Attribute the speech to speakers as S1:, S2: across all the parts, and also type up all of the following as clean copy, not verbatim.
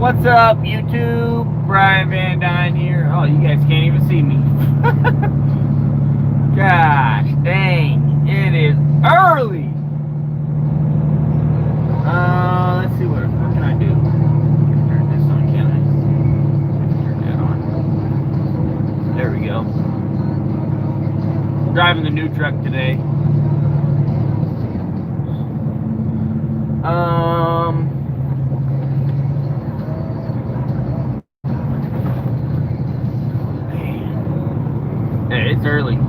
S1: What's up, YouTube? Brian VANDUYN here. Oh, you guys can't even see me. Gosh dang, it is early. Let's see what can I do? Turn this on, can I? Turn that on. There we go. I'm driving the new truck today. Hey, it's early. Let's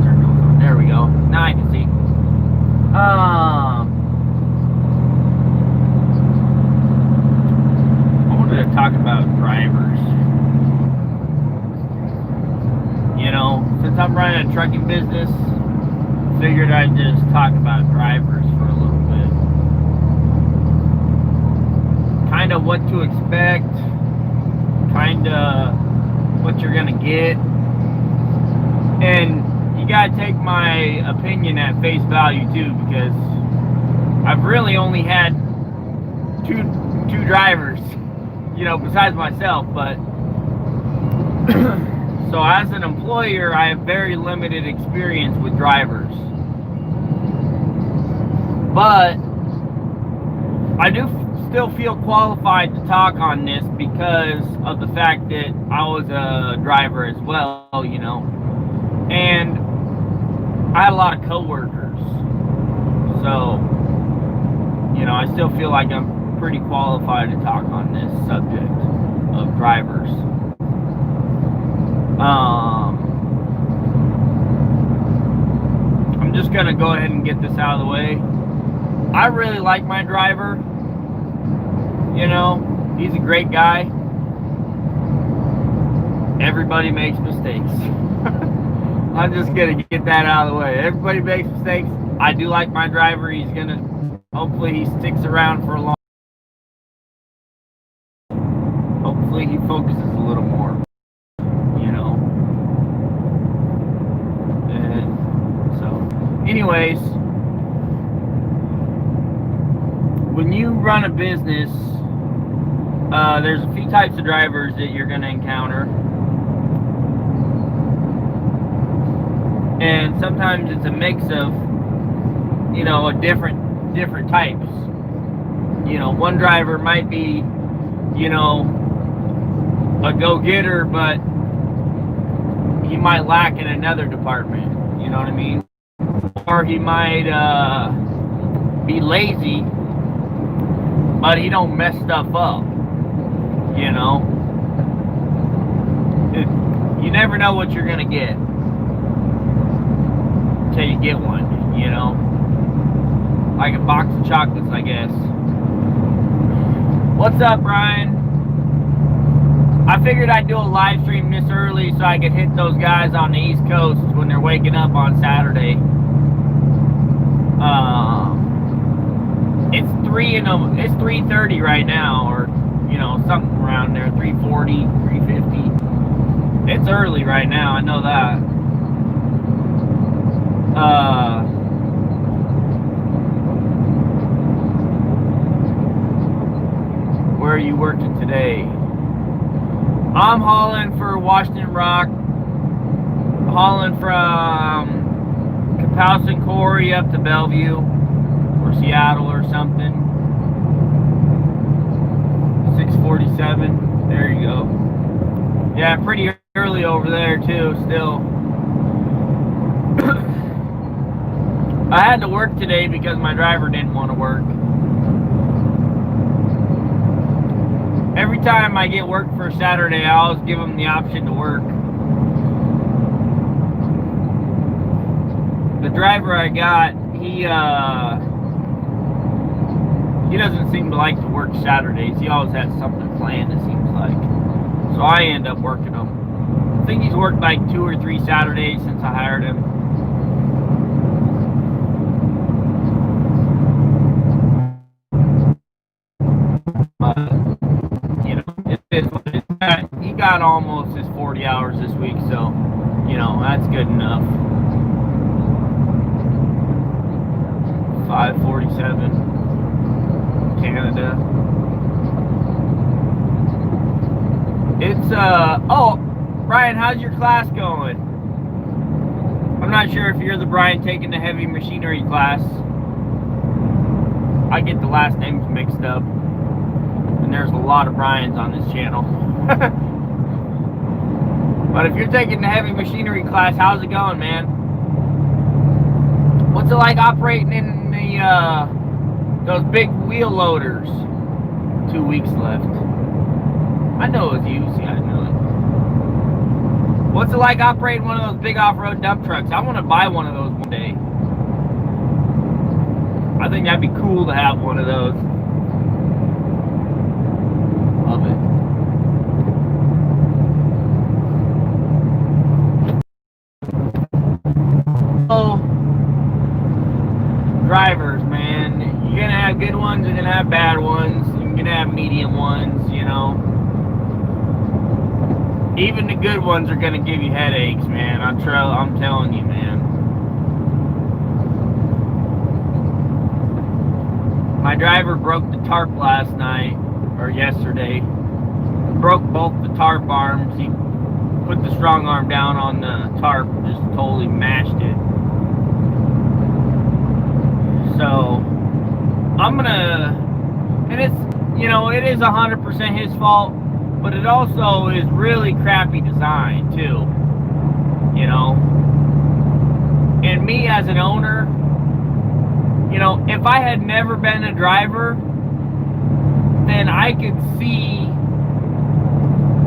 S1: turn those on. There we go. Now I can see. I wanted to talk about drivers. You know, since I'm running a trucking business, figured I'd just talk about drivers for a little bit. Kind of what to expect, kind of what you're gonna get, and you gotta take my opinion at face value too, because I've really only had two drivers, you know, besides myself. But so as an employer, I have very limited experience with drivers, but I do still feel qualified to talk on this because of the fact that I was a driver as well, you know, and I had a lot of coworkers, so, you know, I still feel like I'm pretty qualified to talk on this subject of drivers. I'm just gonna go ahead and get this out of the way. I really like my driver. You know, he's a great guy. Everybody makes mistakes. I'm just gonna get that out of the way. Everybody makes mistakes. I do like my driver. He's gonna, hopefully he sticks around for a long. Hopefully he focuses a little more, you know. And so, anyways, when you run a business, there's a few types of drivers that you're going to encounter, and sometimes it's a mix of, you know, different types. You know, one driver might be, you know, a go-getter, but he might lack in another department, you know what I mean? Or he might be lazy, but he don't mess stuff up. You know, you never know what you're gonna get until you get one, you know, like a box of chocolates, I guess. What's up, Brian? I figured I'd do a live stream this early so I could hit those guys on the East Coast when they're waking up on Saturday. It's 3:30 right now, or, you know, something around there, 3:40, 3:50. It's early right now, I know that. Where are you working today? I'm hauling for Washington Rock, hauling from Capalson Quarry up to Bellevue, or Seattle or something. 6:47. There you go. Yeah, pretty early over there too, still. I had to work today because my driver didn't want to work. Every time I get work for Saturday, I always give him the option to work. The driver I got, he doesn't seem to like to work Saturdays. He always has something planned, it seems like. So I end up working him. I think he's worked like 2 or 3 Saturdays since I hired him. But, you know, he got almost his 40 hours this week, so, you know, that's good enough. 5:47. Canada. Oh, Brian, how's your class going? I'm not sure if you're the Brian taking the heavy machinery class. I get the last names mixed up. And there's a lot of Brians on this channel. But if you're taking the heavy machinery class, how's it going, man? What's it like operating in the those big wheel loaders? 2 weeks left. I know it was you. See, I know it. What's it like operating one of those big off-road dump trucks? I want to buy one of those one day. I think that'd be cool to have one of those. Love it. Oh, drivers, man. You're gonna have good ones, you're gonna have bad ones, you're gonna have medium ones, you know. Even the good ones are gonna give you headaches, man. I'm telling you, man. My driver broke the tarp last night, or yesterday. Broke both the tarp arms. He put the strong arm down on the tarp, just totally mashed it. So, I'm gonna, and it's, you know, it is 100% his fault, but it also is really crappy design, too. You know? And me as an owner, you know, if I had never been a driver, then I could see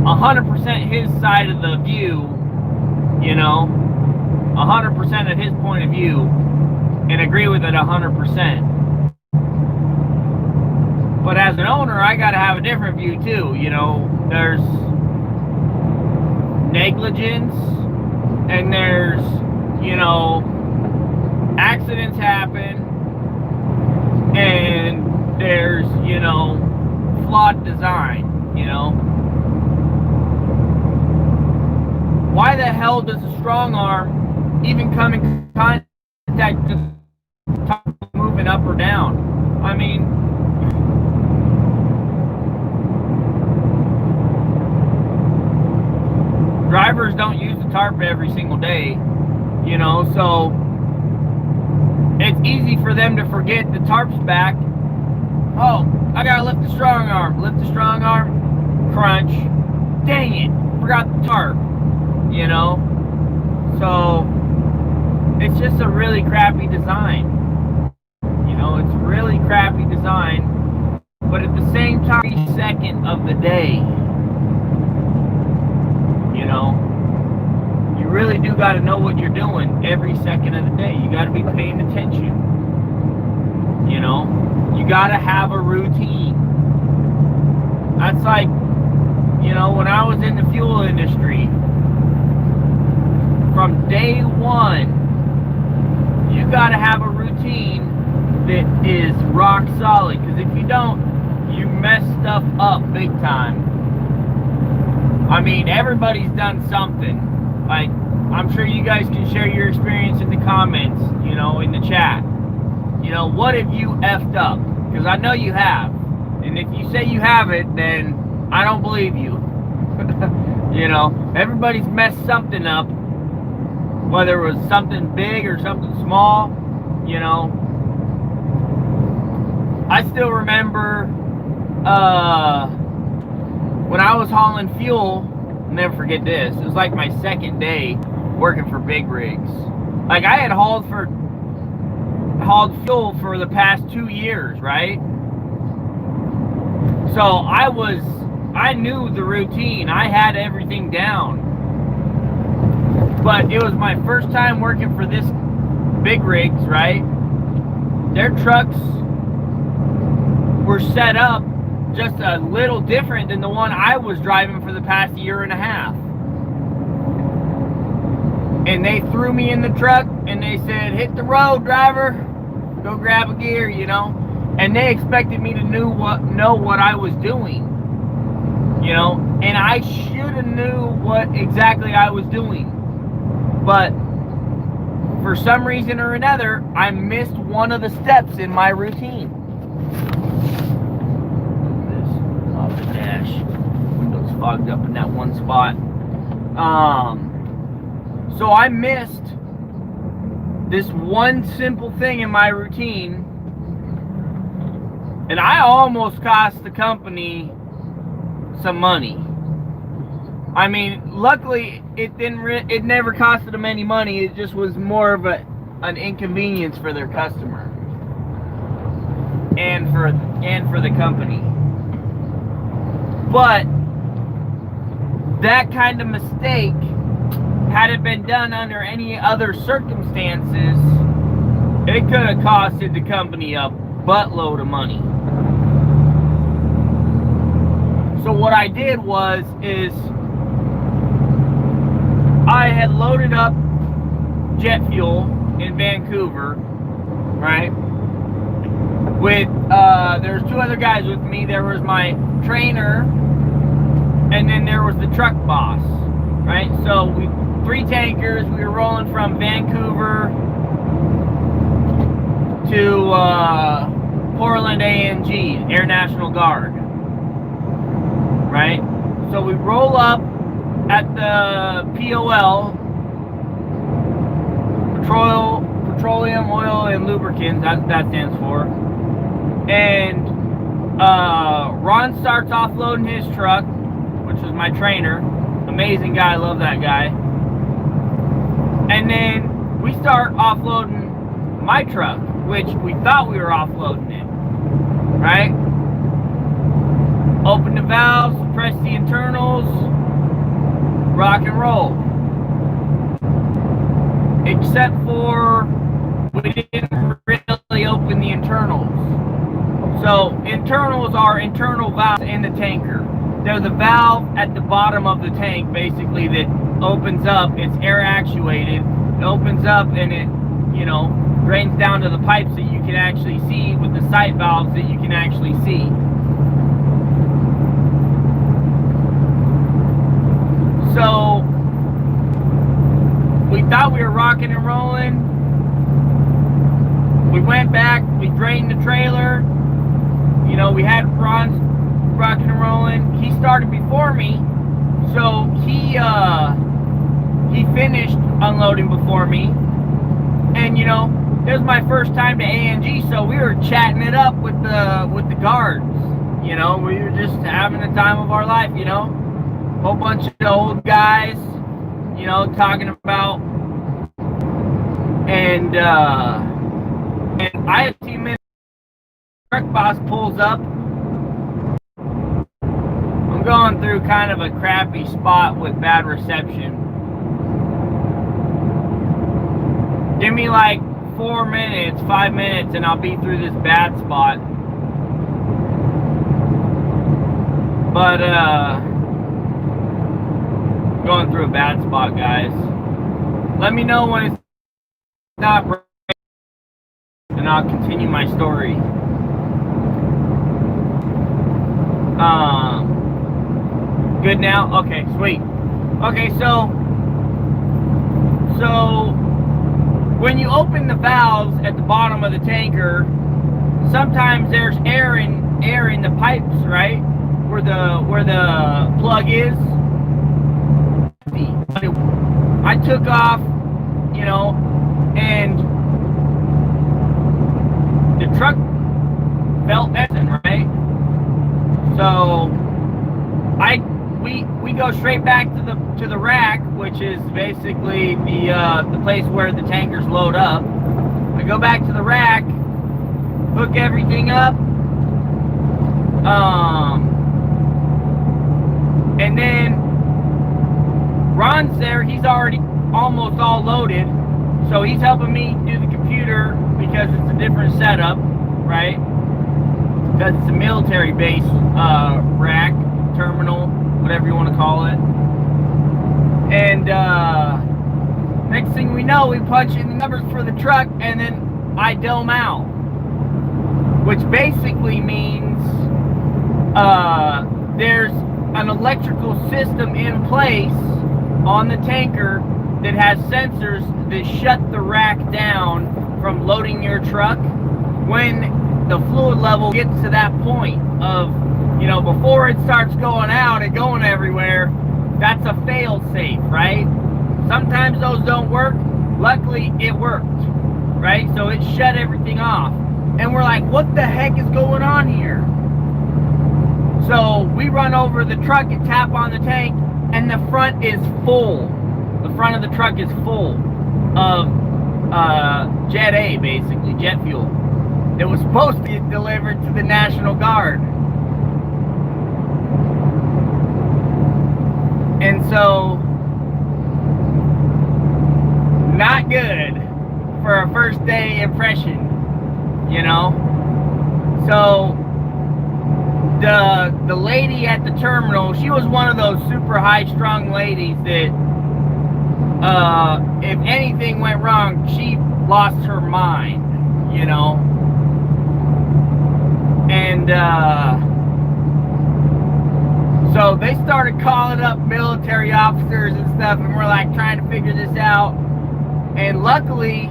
S1: 100% his side of the view, you know, 100% of his point of view, and agree with it 100%. But as an owner, I gotta have a different view too, you know. There's negligence, and there's, you know, accidents happen, and there's, you know, flawed design, you know. Why the hell does a strong arm even come in contact with the top moving up or down? I mean, drivers don't use the tarp every single day, you know, so it's easy for them to forget the tarp's back. Oh, I gotta lift the strong arm, crunch, dang it, forgot the tarp, you know. So it's just a really crappy design, you know. It's really crappy design, but at the same time, every second of the day, you know, you really do got to know what you're doing every second of the day. You got to be paying attention, you know. You got to have a routine. That's like, you know, when I was in the fuel industry, from day one, you got to have a routine that is rock solid, because if you don't, you mess stuff up big time. I mean, everybody's done something. Like, I'm sure you guys can share your experience in the comments, you know, in the chat. You know, what have you effed up? Because I know you have. And if you say you haven't, then I don't believe you. You know, everybody's messed something up. Whether it was something big or something small, you know. I still remember when I was hauling fuel, I'll never forget this. It was like my second day working for big rigs. Like, I had hauled fuel for the past 2 years, right? So I knew the routine. I had everything down. But it was my first time working for this big rigs, right? Their trucks were set up just a little different than the one I was driving for the past year and a half. And they threw me in the truck and they said, hit the road, driver, go grab a gear, you know. And they expected me to know what I was doing, you know. And I should have knew what exactly I was doing. But for some reason or another, I missed one of the steps in my routine. This off the dash. Windows fogged up in that one one spot. So I missed this one simple thing in my routine, and I almost cost the company some money. I mean, luckily it didn't. It never costed them any money. It just was more of an inconvenience for their customer and for the company. But that kind of mistake, had it been done under any other circumstances, it could have costed the company a buttload of money. So what I did is I had loaded up jet fuel in Vancouver, right? With there's two other guys with me. There was my trainer, and then there was the truck boss, right? So we 3 tankers. We were rolling from Vancouver to Portland ANG, Air National Guard, right? So we roll up at the POL, Petroleum, Oil, and Lubricants, that stands for. And Ron starts offloading his truck, which was my trainer. Amazing guy, love that guy. And then we start offloading my truck, which we thought we were offloading it, right? Open the valves, press the internals, rock and roll. Except for we didn't really open the internals. So internals are internal valves in the tanker. They're the valve at the bottom of the tank, basically, that opens up. It's air actuated. It opens up and it, drains down to the pipes that you can actually see, with the sight valves that you can actually see. So we thought we were rocking and rolling. We went back, we drained the trailer. We had Ron's rocking and rolling. He started before me, so he finished unloading before me. And it was my first time to ANG, so we were chatting it up with the guards. We were just having the time of our life. Whole bunch of old guys, talking about, and I have 10 minutes. Truck boss pulls up. I'm going through kind of a crappy spot with bad reception. Give me like 4 minutes, 5 minutes, and I'll be through this bad spot. But going through a bad spot, guys. Let me know when it's not breaking, and I'll continue my story. Good now? Okay, sweet. Okay, so when you open the valves at the bottom of the tanker, sometimes there's air in the pipes, right? Where the plug is. I took off, and the truck felt messing, right? So we go straight back to the rack, which is basically the place where the tankers load up. I go back to the rack, hook everything up, and then Ron's there. He's already almost all loaded, so he's helping me do the computer because it's a different setup, right? Because it's a military base rack, terminal, whatever you want to call it. And next thing we know, we punch in the numbers for the truck, and then I dome out, which basically means there's an electrical system in place on the tanker that has sensors that shut the rack down from loading your truck when the fluid level gets to that point of, before it starts going out and going everywhere, that's a fail safe, right? Sometimes those don't work. Luckily, it worked, right? So it shut everything off. And we're like, what the heck is going on here? So we run over the truck and tap on the tank, and the front is full. The front of the truck is full of Jet A, basically, jet fuel. It was supposed to be delivered to the National Guard. And so, not good for a first day impression, you know? So, the lady at the terminal, she was one of those super high-strung ladies that, if anything went wrong, she lost her mind, you know? And, so they started calling up military officers and stuff, and we're like trying to figure this out. And luckily,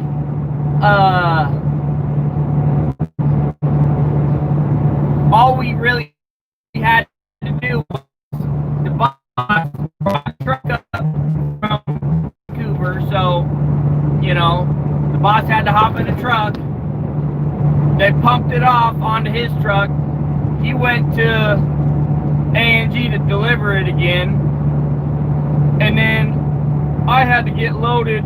S1: all we really had to do was the boss brought a truck up from Vancouver, so, you know, the boss had to hop in the truck. They pumped it off onto his truck. He went to A&G to deliver it again, and then I had to get loaded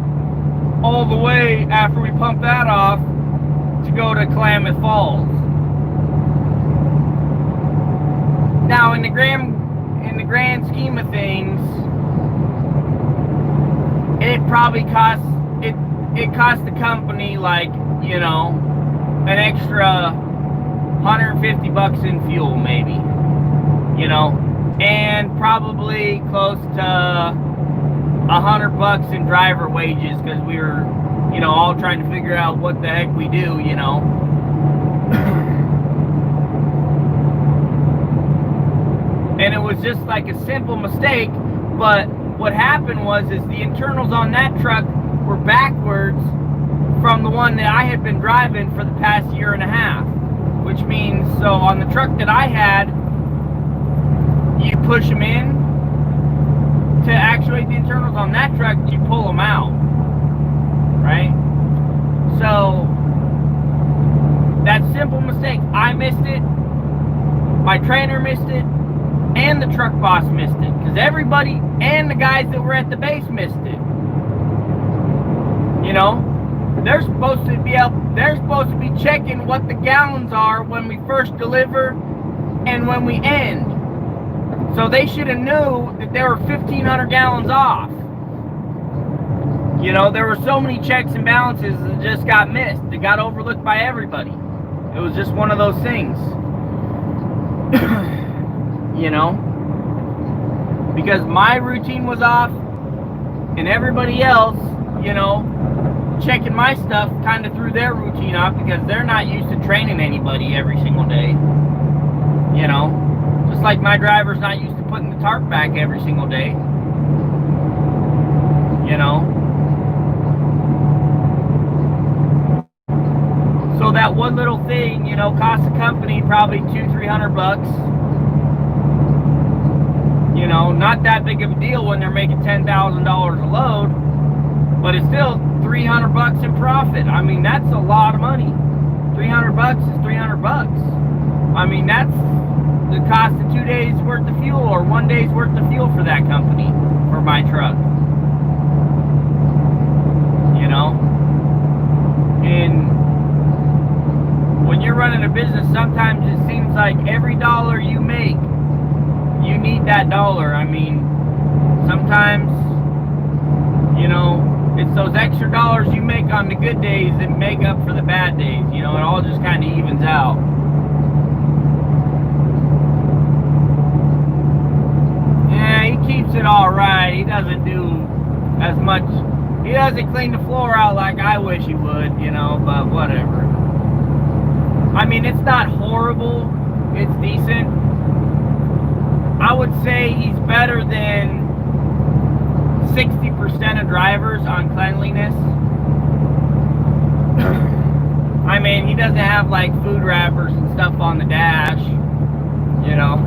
S1: all the way after we pumped that off to go to Klamath Falls. Now, in the grand scheme of things, it probably cost it cost the company, like, you know, an extra $150 in fuel, maybe, you know, and probably close to $100 in driver wages, because we were, you know, all trying to figure out what the heck we do, you know. And it was just like a simple mistake, but what happened was the internals on that truck were backwards from the one that I had been driving for the past year and a half, which means, so on the truck that I had, you push them in. To actuate the internals on that truck, you pull them out, right? So, that simple mistake, I missed it, my trainer missed it, and the truck boss missed it, because everybody and the guys that were at the base missed it. You know, they're supposed to be checking what the gallons are when we first deliver and when we end. So they should have knew that they were 1,500 gallons off. You know, there were so many checks and balances that just got missed. It got overlooked by everybody. It was just one of those things. You know? Because my routine was off, and everybody else, you know, checking my stuff kind of threw their routine off, because they're not used to training anybody every single day. You know? Just like my driver's not used to putting the tarp back every single day. You know? So that one little thing, you know, cost the company probably $200-300. You know, not that big of a deal when they're making $10,000 a load, but it's still $300 in profit. I mean, that's a lot of money. $300 is $300. I mean, that's the cost of 2 days worth of fuel, or 1 day's worth of fuel for that company, for my truck. You know? And when you're running a business, sometimes it seems like every dollar you make, you need that dollar. I mean, sometimes, you know, it's those extra dollars you make on the good days that make up for the bad days. You know, it all just kind of evens out. Yeah, he keeps it all right. He doesn't do as much. He doesn't clean the floor out like I wish he would, you know, but whatever. I mean, it's not horrible. It's decent. I would say he's better than 60% of drivers on cleanliness. I mean, he doesn't have like food wrappers and stuff on the dash, you know.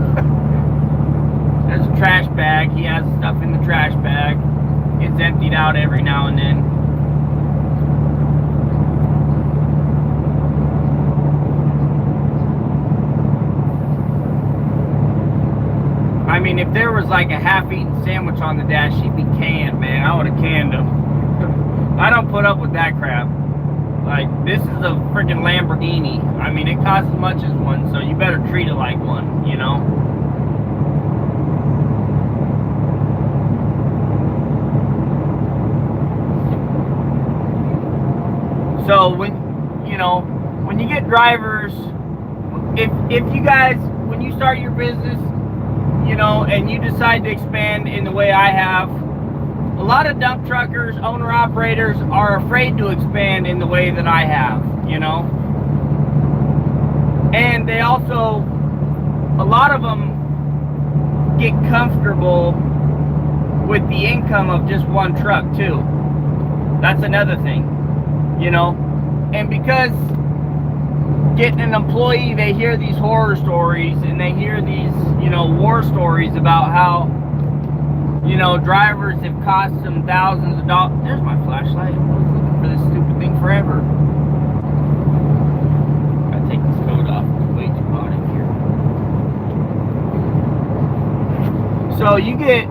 S1: There's a trash bag. He has stuff in the trash bag. It's emptied out every now and then. I mean, if there was like a half-eaten sandwich on the dash, he'd be canned, man. I would have canned him. I don't put up with that crap. Like, this is a freaking Lamborghini. I mean, it costs as much as one, so you better treat it like one, you know? So when you get drivers, if you guys, when you start your business, and you decide to expand in the way I have, a lot of dump truckers, owner-operators are afraid to expand in the way that I have, And they also, a lot of them get comfortable with the income of just one truck too. That's another thing, And because getting an employee, they hear these horror stories and they hear these, war stories about how, drivers have cost them thousands of dollars. There's my flashlight. I was looking for this stupid thing forever. Gotta take this coat off. It's way too hot in here. So you get,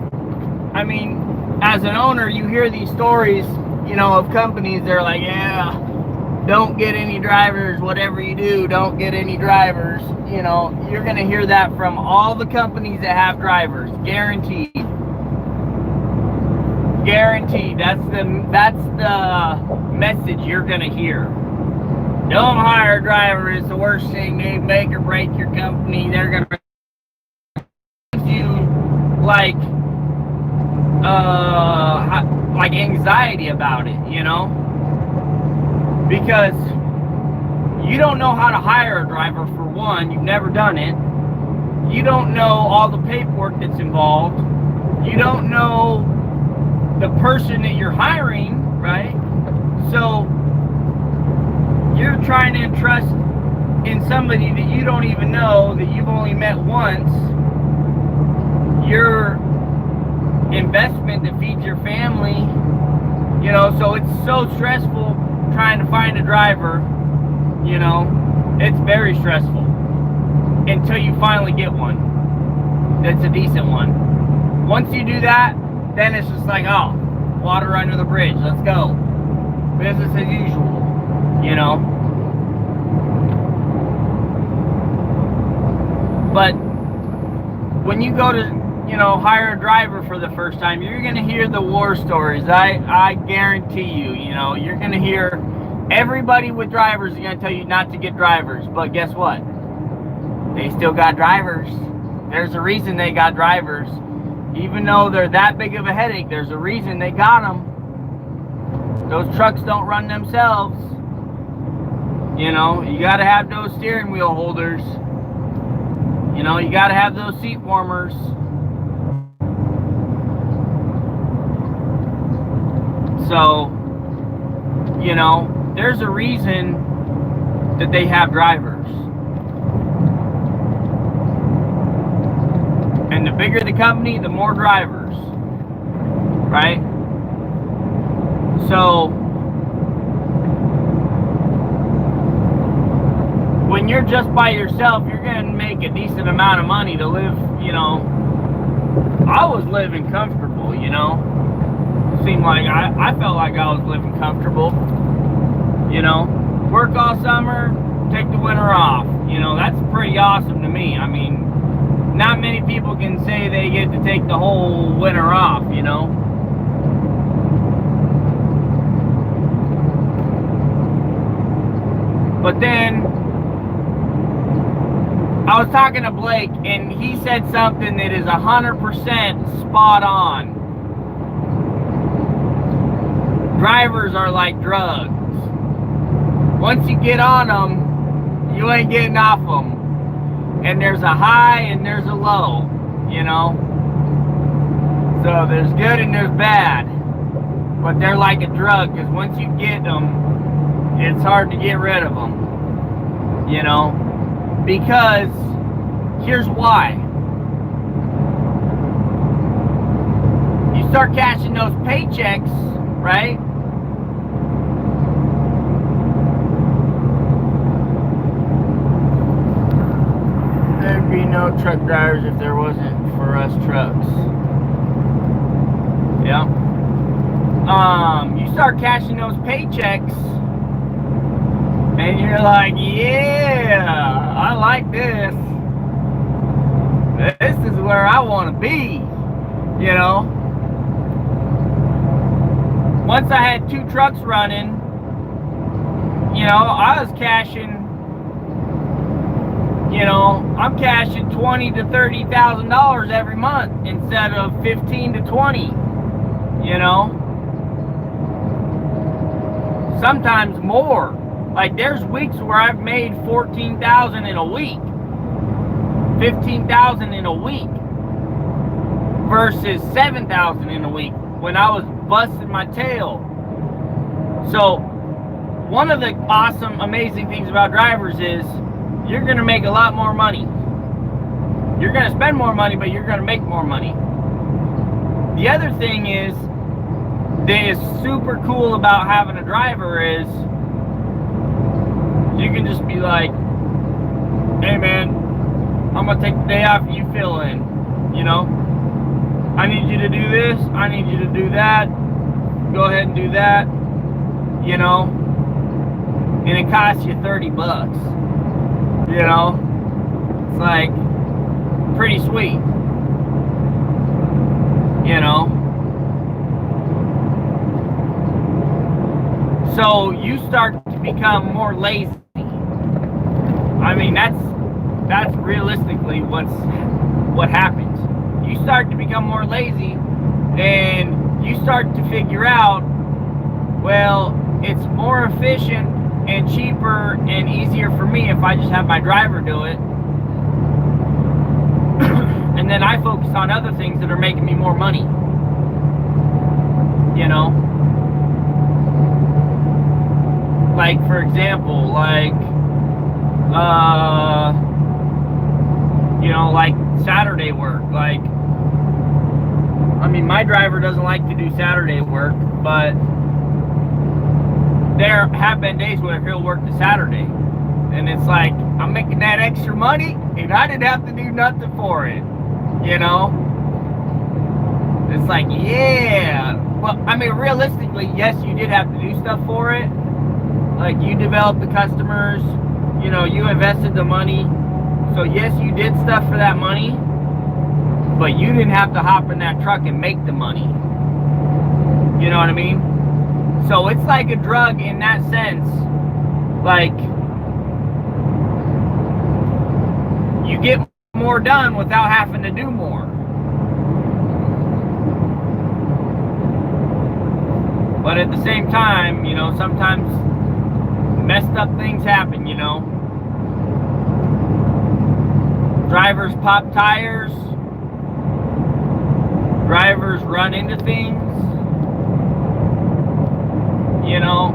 S1: I mean, as an owner, you hear these stories, of companies. They're like, yeah, don't get any drivers. Whatever you do, don't get any drivers. You're going to hear that from all the companies that have drivers. Guaranteed. Guaranteed. That's the message you're going to hear. Don't hire a driver. It's the worst thing. They make or break your company. They're going to you like anxiety about it, because you don't know how to hire a driver. For one, you've never done it. You don't know all the paperwork that's involved. You don't know the person that you're hiring, right? So you're trying to entrust in somebody that you don't even know, that you've only met once, your investment that feeds your family, so it's so stressful trying to find a driver, it's very stressful until you finally get one that's a decent one. Once you do that, then it's just like, oh, water under the bridge, let's go. Business as usual, But when you go to, hire a driver for the first time, you're going to hear the war stories. I guarantee you, you're going to hear everybody with drivers is going to tell you not to get drivers. But guess what? They still got drivers. There's a reason they got drivers. Even though they're that big of a headache, there's a reason they got them. Those trucks don't run themselves. You got to have those steering wheel holders. You got to have those seat warmers. So, there's a reason that they have drivers. And the bigger the company, the more drivers, right? So, when you're just by yourself, you're going to make a decent amount of money to live, I was living comfortable, Seemed like I felt like I was living comfortable, Work all summer, take the winter off, that's pretty awesome to me. I mean, not many people can say they get to take the whole winter off, But then I was talking to Blake, and he said something that is 100% spot on. Drivers are like drugs. Once you get on them, you ain't getting off them. And there's a high and there's a low, So there's good and there's bad. But they're like a drug, because once you get them, it's hard to get rid of them. Because here's why. start cashing those paychecks, right? There'd be no truck drivers if there wasn't for us trucks. Yeah. You start cashing those paychecks and you're like, yeah, I like this. This is where I want to be, you know. Once I had 2 trucks running, you know, I was cashing, you know, I'm cashing $20,000 to $30,000 every month instead of 15 to 20, you know. Sometimes more. Like there's weeks where I've made 14,000 in a week, 15,000 in a week versus 7,000 in a week when I was busting my tail. So one of the awesome, amazing things about drivers is you're going to make a lot more money. You're going to spend more money, but you're going to make more money. The other thing is that is super cool about having a driver is you can just be like, hey man, I'm gonna take the day off, you fill in, you know. I need you to do this, I need you to do that, go ahead and do that, you know, and it costs you 30 bucks, you know. It's like pretty sweet, you know. So you start to become more lazy. I mean, that's realistically what happens. You start to become more lazy and you start to figure out, well, it's more efficient and cheaper and easier for me if I just have my driver do it. And then I focus on other things that are making me more money. You know? Like, for example, like, you know, like Saturday work. Like, I mean, my driver doesn't like to do Saturday work, but there have been days where he'll work the Saturday. And it's like, I'm making that extra money, and I didn't have to do nothing for it, you know? It's like, yeah. Well, I mean, realistically, yes, you did have to do stuff for it. Like, you developed the customers, you know, you invested the money. So, yes, you did stuff for that money, but you didn't have to hop in that truck and make the money. You know what I mean? So, it's like a drug in that sense. Like, you get more done without having to do more. But at the same time, you know, sometimes messed up things happen, you know. Drivers pop tires. Drivers run into things. You know.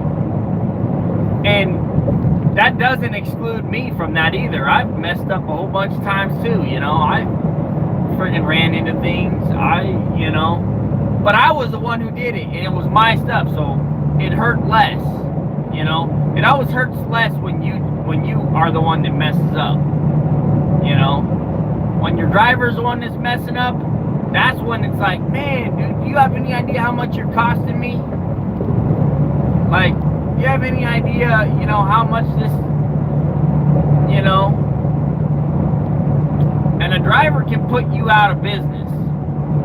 S1: And that doesn't exclude me from that either. I've messed up a whole bunch of times too, you know. I freaking ran into things. You know. But I was the one who did it, and it was my stuff, so it hurt less, you know. It always hurts less when you are the one that messes up, you know. When your driver's the one that's messing up, that's when it's like, man, dude, do you have any idea how much you're costing me? Like, do you have any idea, you know, how much this, you know? And a driver can put you out of business.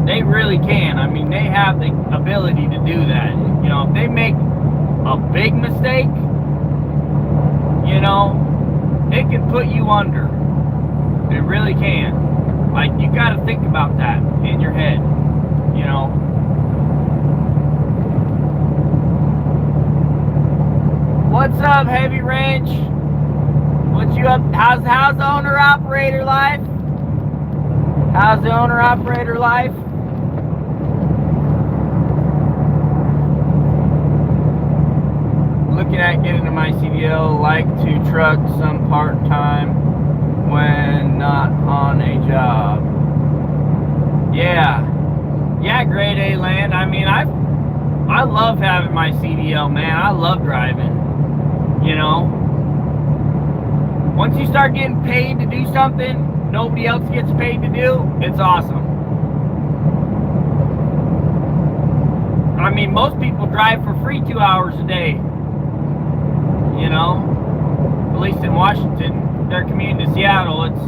S1: They really can. I mean, they have the ability to do that. You know, if they make a big mistake, you know, it can put you under. It really can. Like, you got to think about that in your head, you know. What's up, Heavy Wrench? What you up? How's the owner-operator life? How's the owner-operator life? Looking at getting to my CDL, like to truck some part-time when not on a job. Yeah, grade A land. love having my CDL, man. I love driving, you know. Once you start getting paid to do something nobody else gets paid to do, it's awesome. I mean, most people drive for free 2 hours a day, you know. At least in Washington, their commute to Seattle, it's,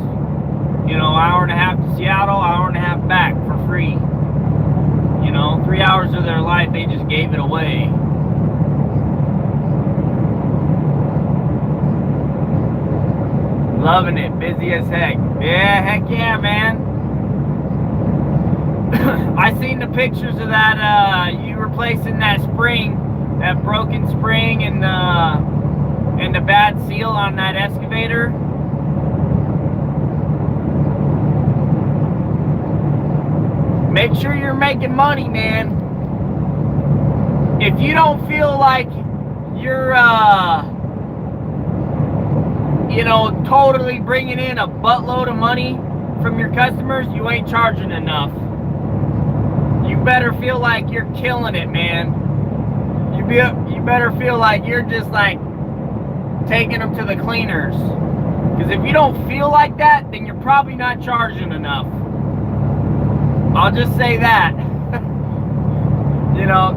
S1: you know, hour and a half to Seattle, hour and a half back for free. You know, 3 hours of their life, they just gave it away. Loving it, busy as heck. Yeah, heck yeah, man. I seen the pictures of that, you replacing that spring, that broken spring and the bad seal on that excavator. Make sure you're making money, man. If you don't feel like you're, you know, totally bringing in a buttload of money from your customers, you ain't charging enough. You better feel like you're killing it, man. You better feel like you're just like taking them to the cleaners. Because if you don't feel like that, then you're probably not charging enough. I'll just say that. You know,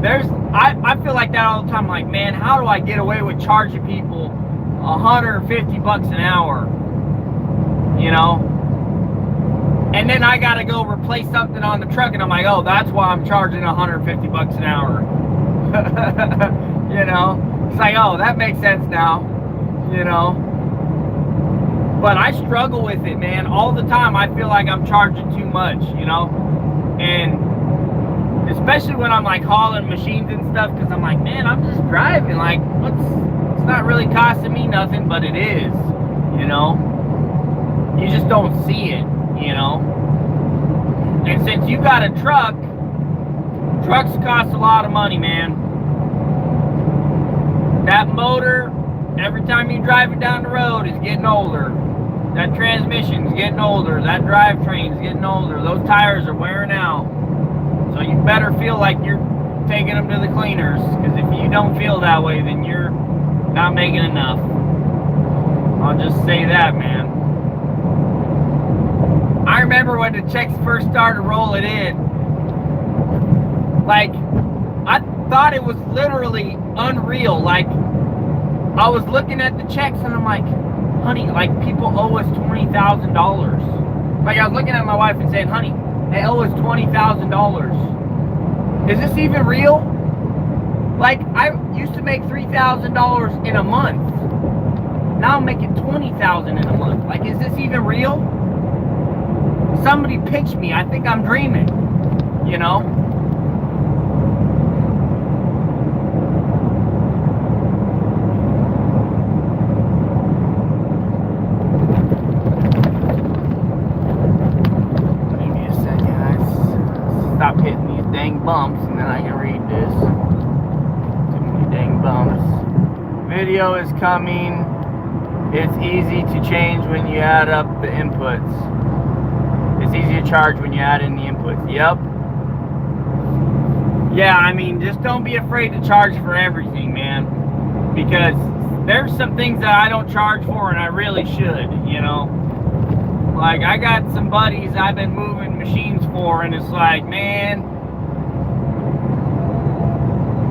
S1: I feel like that all the time. Like, man, how do I get away with charging people $150 an hour? You know? And then I gotta go replace something on the truck, and I'm like, oh, that's why I'm charging $150 an hour. You know? It's like, oh, that makes sense now. You know? But I struggle with it, man. All the time I feel like I'm charging too much, you know? And especially when I'm like hauling machines and stuff, because I'm like, man, I'm just driving. Like, it's not really costing me nothing, but it is, you know? You just don't see it, you know? And since you got a truck, trucks cost a lot of money, man. That motor, every time you drive it down the road, is getting older. That transmission's getting older. That drivetrain's getting older. Those tires are wearing out. So you better feel like you're taking them to the cleaners. Because if you don't feel that way, then you're not making enough. I'll just say that, man. I remember when the checks first started rolling in. Like, I thought it was literally unreal. Like, I was looking at the checks and I'm like, honey, like, people owe us $20,000. Like, I was looking at my wife and saying, honey, they owe us $20,000. Is this even real? Like, I used to make $3,000 in a month. Now I'm making $20,000 in a month. Like, is this even real? Somebody pitch me. I think I'm dreaming. You know? Stop hitting these dang bumps and then I can read this. Too many dang bumps. Video is coming. It's easy to change when you add up the inputs. It's easy to charge when you add in the inputs. Yep. Yeah, I mean, just don't be afraid to charge for everything, man. Because there's some things that I don't charge for and I really should, you know. Like, I got some buddies I've been moving machines for, and it's like, man,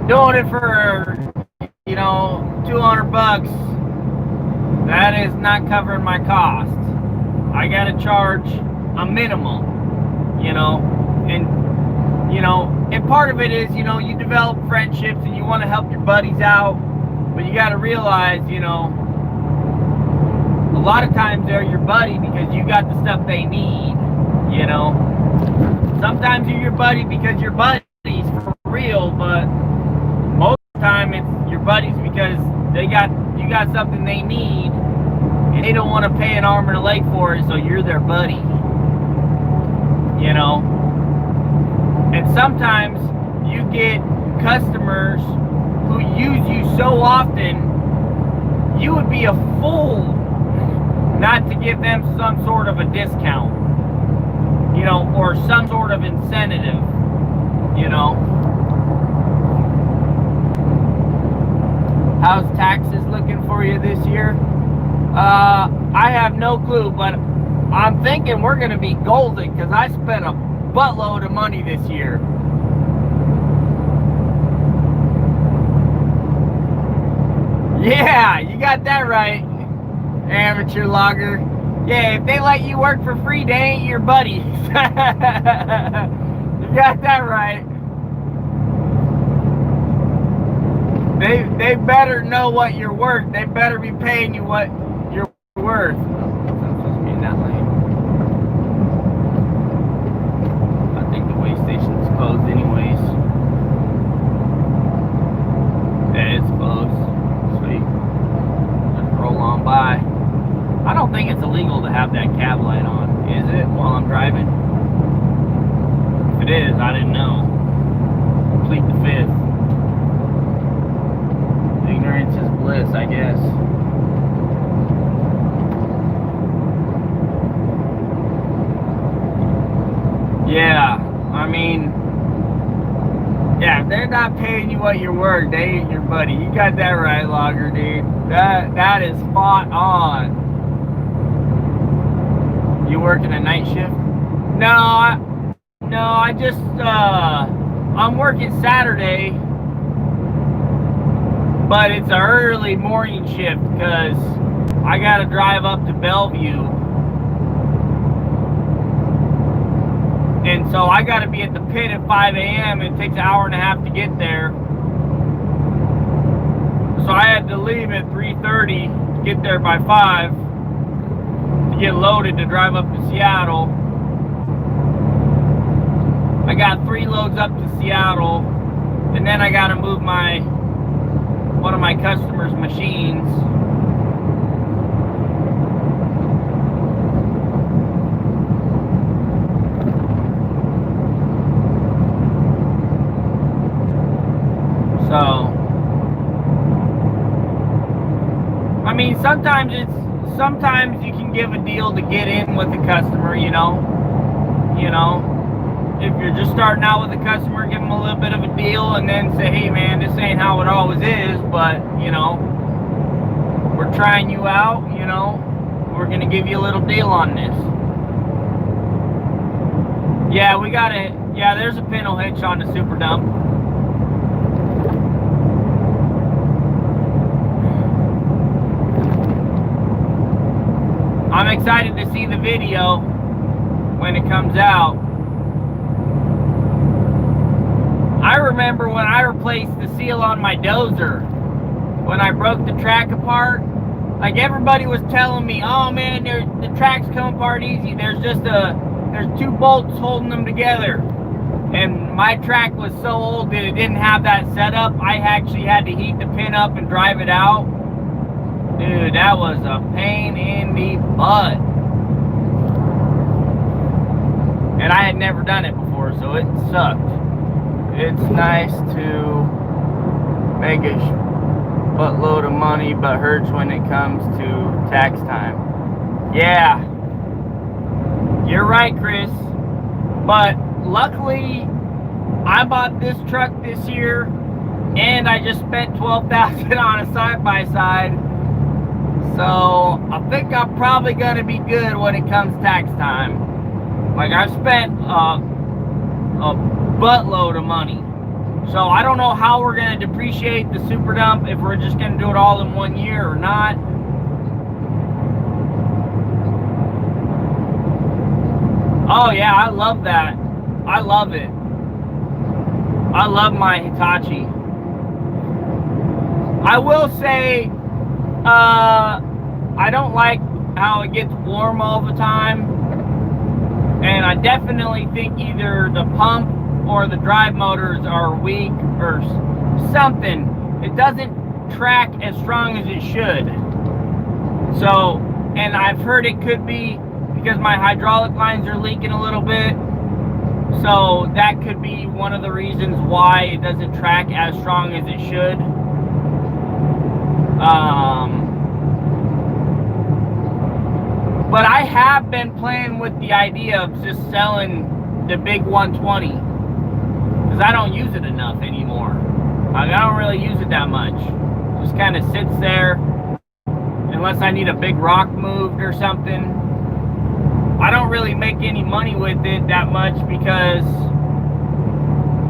S1: doing it for, you know, $200, that is not covering my costs. I gotta charge a minimum, you know, and, you know, and part of it is, you know, you develop friendships and you want to help your buddies out, but you gotta realize, you know, a lot of times they're your buddy because you got the stuff they need, you know. Sometimes you're your buddy because you're buddies for real, but most of the time it's your buddies because you got something they need and they don't want to pay an arm and a leg for it, so you're their buddy, you know. And sometimes you get customers who use you so often, you would be a fool not to give them some sort of a discount, you know, or some sort of incentive, you know. I have no clue, but I'm thinking we're going to be golden because I spent a buttload of money this year. Yeah, you got that right, amateur logger. Yeah, if they let you work for free, they ain't your buddies. You got that right. They better know what you're worth. They better be paying you what you're worth. I'm supposed to be in that lane. I think the way station's closed anyways. Yeah, it's closed. Sweet. Just roll on by. I don't think it's illegal to have that cab light on, is it, while I'm driving? If it is, I didn't know. Complete the fifth. Ignorance is bliss, I guess. Yeah, I mean, yeah, if they're not paying you what you're worth, they ain't your buddy. You got that right, logger, dude. That is spot on. You working a night shift? No, I just I'm working Saturday, but it's an early morning shift because I gotta drive up to Bellevue, and so I gotta be at the pit at 5 a.m. It takes an hour and a half to get there, so I had to leave at 3:30 to get there by 5 to get loaded to drive up to Seattle. I got 3 loads up to Seattle, and then I gotta move one of my customers' machines. So, I mean, sometimes you can give a deal to get in with the customer, you know. If you're just starting out with a customer, give them a little bit of a deal and then say, hey man, this ain't how it always is, but we're trying you out, we're gonna give you a little deal on this. Yeah, there's a pintle hitch on the super dump. I'm excited to see the video when it comes out. I remember when I replaced the seal on my dozer, when I broke the track apart, like everybody was telling me, oh man, the tracks come apart easy. There's 2 bolts holding them together. And my track was so old that it didn't have that setup. I actually had to heat the pin up and drive it out. Dude, that was a pain in the butt. And I had never done it before, so it sucked. It's nice to make a buttload of money, but hurts when it comes to tax time. Yeah, you're right, Chris. But luckily, I bought this truck this year, and I just spent $12,000 on a side-by-side. So I think I'm probably gonna be good when it comes tax time. Like, I've spent a buttload of money. So I don't know how we're gonna depreciate the super dump, if we're just gonna do it all in 1 year or not. Oh yeah, I love that. I love it. I love my Hitachi. I will say, I don't like how it gets warm all the time. And I definitely think either the pump or the drive motors are weak or something. It doesn't track as strong as it should. So, and I've heard it could be because my hydraulic lines are leaking a little bit. So that could be one of the reasons why it doesn't track as strong as it should. But I have been playing with the idea of just selling the big 120 because I don't use it enough anymore. I don't really use it that much. It just kind of sits there, and unless I need a big rock moved or something. I don't really make any money with it that much because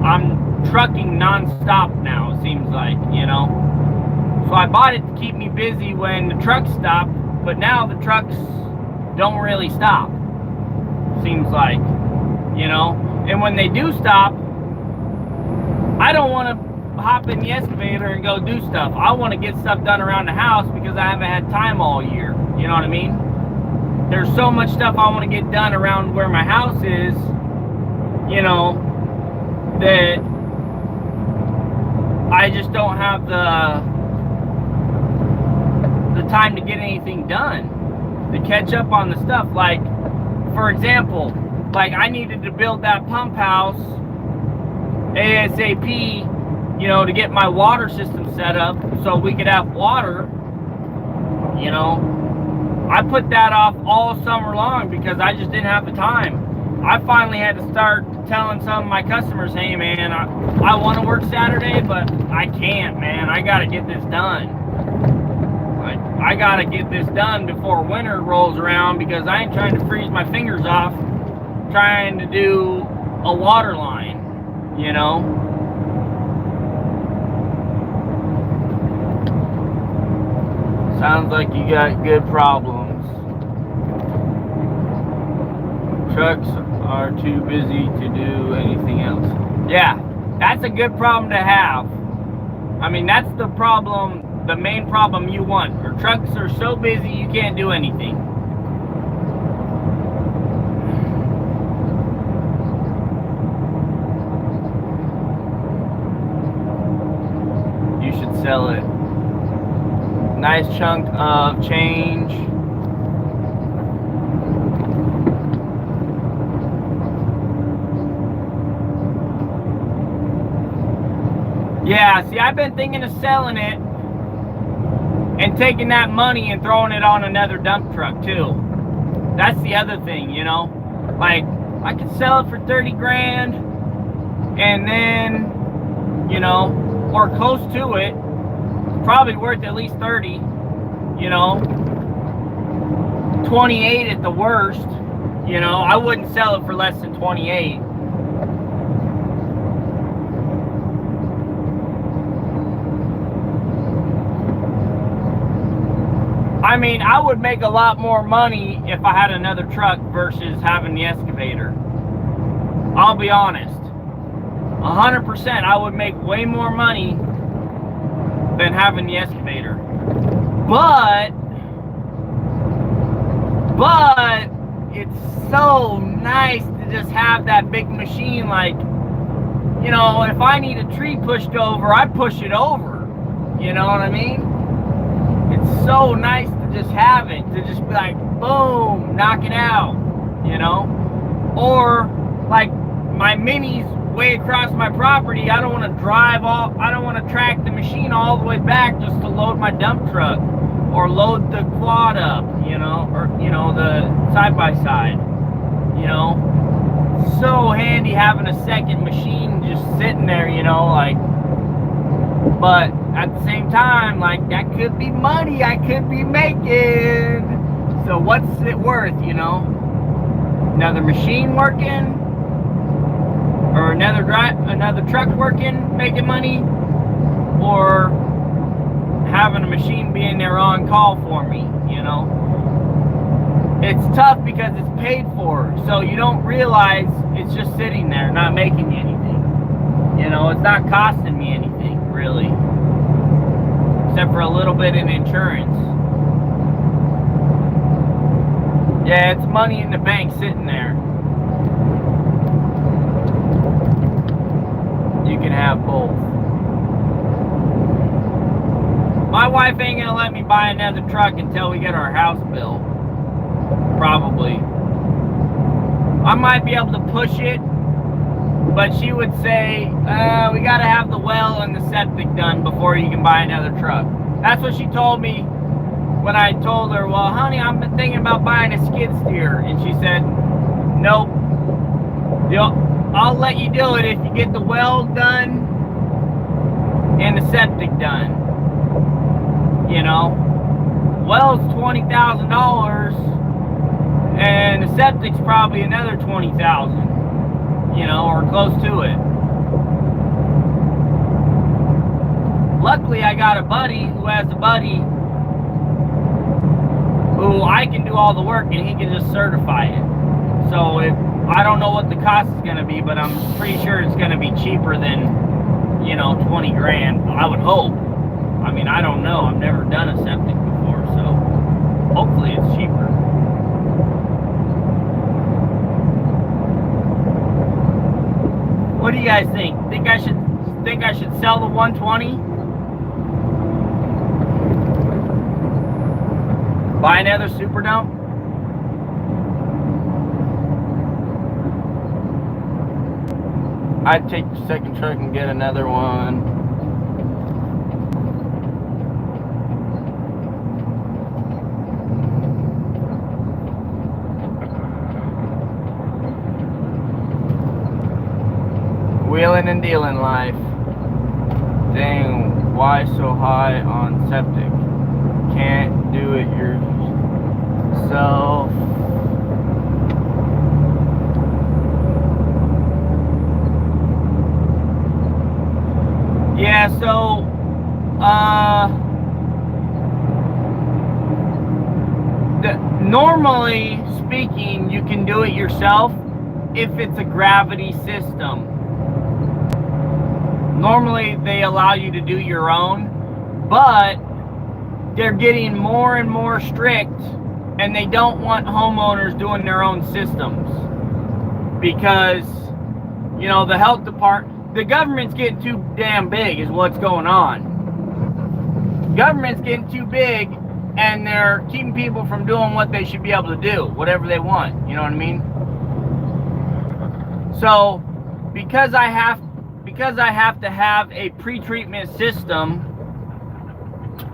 S1: I'm trucking non-stop now, it seems like, you know. So I bought it to keep me busy when the trucks stop, but now the trucks don't really stop, seems like, you know. And when they do stop, I don't want to hop in the excavator and go do stuff. I want to get stuff done around the house because I haven't had time all year, you know what I mean? There's so much stuff I want to get done around where my house is, you know, that I just don't have the time to get anything done, to catch up on the stuff. Like, for example, like I needed to build that pump house ASAP, you know, to get my water system set up so we could have water, you know. I put that off all summer long because I just didn't have the time. I finally had to start telling some of my customers, hey man, I want to work Saturday, but I can't, man. I got to get this done. I got to get this done before winter rolls around because I ain't trying to freeze my fingers off trying to do a water line, you know. Sounds like you got good problems. Trucks are too busy to do anything else. Yeah, that's a good problem to have. I mean, that's the problem, the main problem you want. Your trucks are so busy you can't do anything. You should sell it. Nice chunk of change. Yeah, see, I've been thinking of selling it and taking that money and throwing it on another dump truck too. That's the other thing, you know. Like, I could sell it for 30 grand and then, you know, or close to it. Probably worth at least 30, you know, 28 at the worst, you know. I wouldn't sell it for less than 28. I mean, I would make a lot more money if I had another truck versus having the excavator. I'll be honest, 100% I would make way more money than having the excavator. But it's so nice to just have that big machine. Like, you know, if I need a tree pushed over, I push it over, you know what I mean? It's so nice to just have it, to just be like, boom, knock it out, you know? Or like my Mini's way across my property, I don't want to drive off, I don't want to track the machine all the way back just to load my dump truck or load the quad up, you know, or, you know, the side-by-side, you know. So handy having a second machine just sitting there, you know, like. But at the same time, like, that could be money I could be making. So what's it worth, you know? Another machine working, or another truck working, making money, or having a machine being there on call for me, you know? It's tough because it's paid for, so you don't realize it's just sitting there, not making you anything. You know, it's not costing me anything, really. Except for a little bit in insurance. Yeah, it's money in the bank sitting there. You can have both. My wife ain't gonna let me buy another truck until we get our house built. Probably. I might be able to push it, but she would say, we gotta have the well and the septic done before you can buy another truck. That's what she told me when I told her, well, honey, I've been thinking about buying a skid steer. And she said, nope, I'll let you do it if you get the well done and the septic done. You know, well's $20,000, and the septic's probably another $20,000, you know, or close to it. Luckily, I got a buddy who has a buddy who I can do all the work, and he can just certify it. So if I don't know what the cost is going to be, but I'm pretty sure it's going to be cheaper than, you know, 20 grand. I would hope. I mean, I don't know. I've never done a septic before, so hopefully it's cheaper. What do you guys think? Think I should sell the 120? Buy another super dump? I'd take the second truck and get another one. Wheeling and dealing life. Dang, why so high on septic? Can't do it yourself. Yeah, so normally speaking, you can do it yourself if it's a gravity system. Normally they allow you to do your own, but they're getting more and more strict, and they don't want homeowners doing their own systems because, you know, the health department, the government's getting too damn big is what's going on. Government's getting too big, and they're keeping people from doing what they should be able to do, whatever they want, you know what I mean? So because I have to have a pre-treatment system,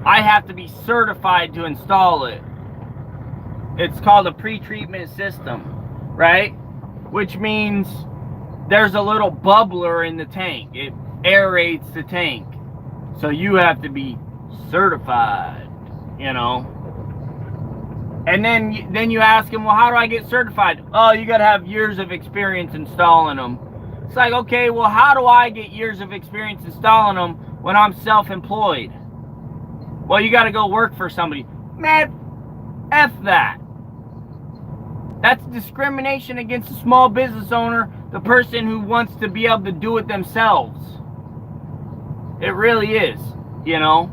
S1: I have to be certified to install it. It's called a pre-treatment system, right? Which means there's a little bubbler in the tank. It aerates the tank. So you have to be certified, you know. And then you ask them, well, how do I get certified? Oh, you got to have years of experience installing them. It's like, okay, well, how do I get years of experience installing them when I'm self-employed? Well, you got to go work for somebody. Man, F that. That's discrimination against a small business owner, the person who wants to be able to do it themselves. It really is, you know.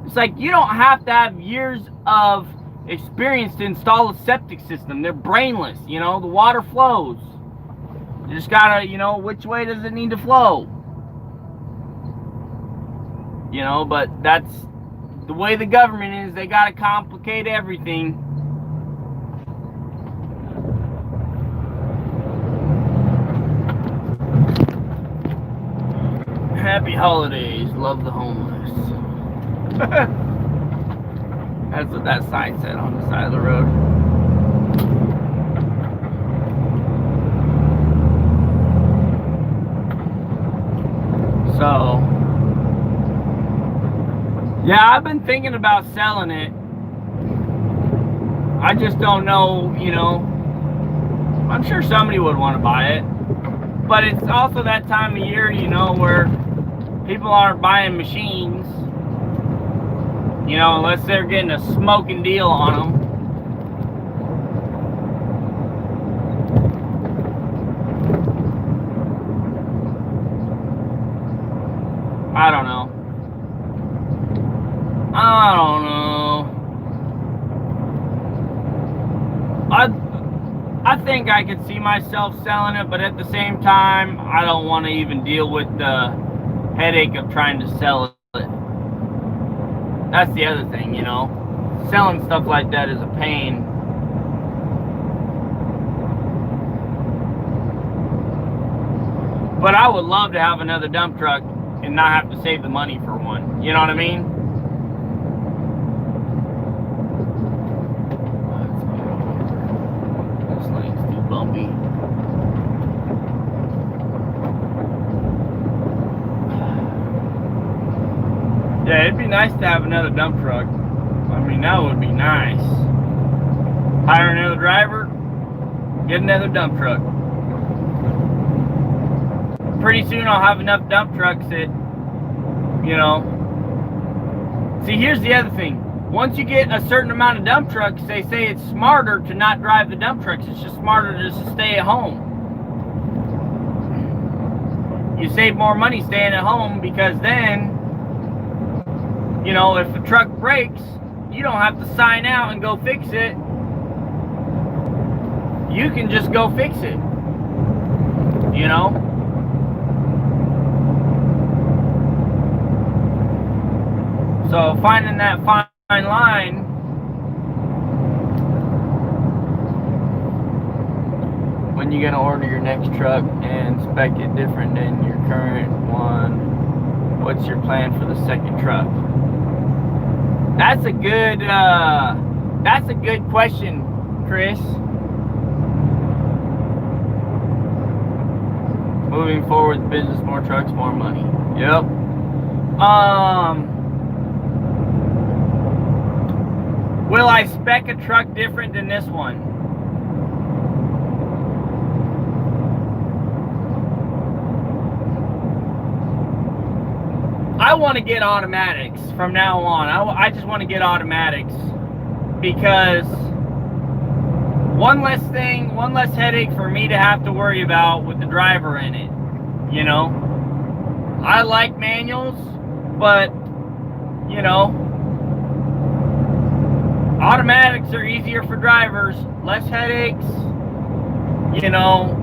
S1: It's like you don't have to have years of experience to install a septic system. They're brainless, you know. The water flows. You just gotta, you know, which way does it need to flow? You know, but that's the way the government is. They gotta complicate everything. Happy holidays, love the homeless. That's what that sign said on the side of the road. So, yeah, I've been thinking about selling it. I just don't know, you know. I'm sure somebody would want to buy it. But it's also that time of year, you know, where people aren't buying machines. You know, unless they're getting a smoking deal on them. I don't know. I think I could see myself selling it, but at the same time, I don't want to even deal with the headache of trying to sell it. That's the other thing, you know. Selling stuff like that is a pain. But I would love to have another dump truck and not have to save the money for one. You know what I mean? This lane's too bumpy. Yeah, it'd be nice to have another dump truck. I mean, that would be nice. Hire another driver, get another dump truck. Pretty soon I'll have enough dump trucks that, you know. See, here's the other thing. Once you get a certain amount of dump trucks, they say it's smarter to not drive the dump trucks. It's just smarter just to stay at home. You save more money staying at home because then, you know, if a truck breaks, you don't have to sign out and go fix it. You can just go fix it, you know? So finding that fine line, when you gonna order your next truck and spec it different than your current one? What's your plan for the second truck? That's a good question, Chris. Moving forward, business, more trucks, more money. Yep. Will I spec a truck different than this one? I want to get automatics from now on. I just want to get automatics because one less thing, one less headache for me to have to worry about with the driver in it, you know? I like manuals, but, you know, automatics are easier for drivers, less headaches, you know,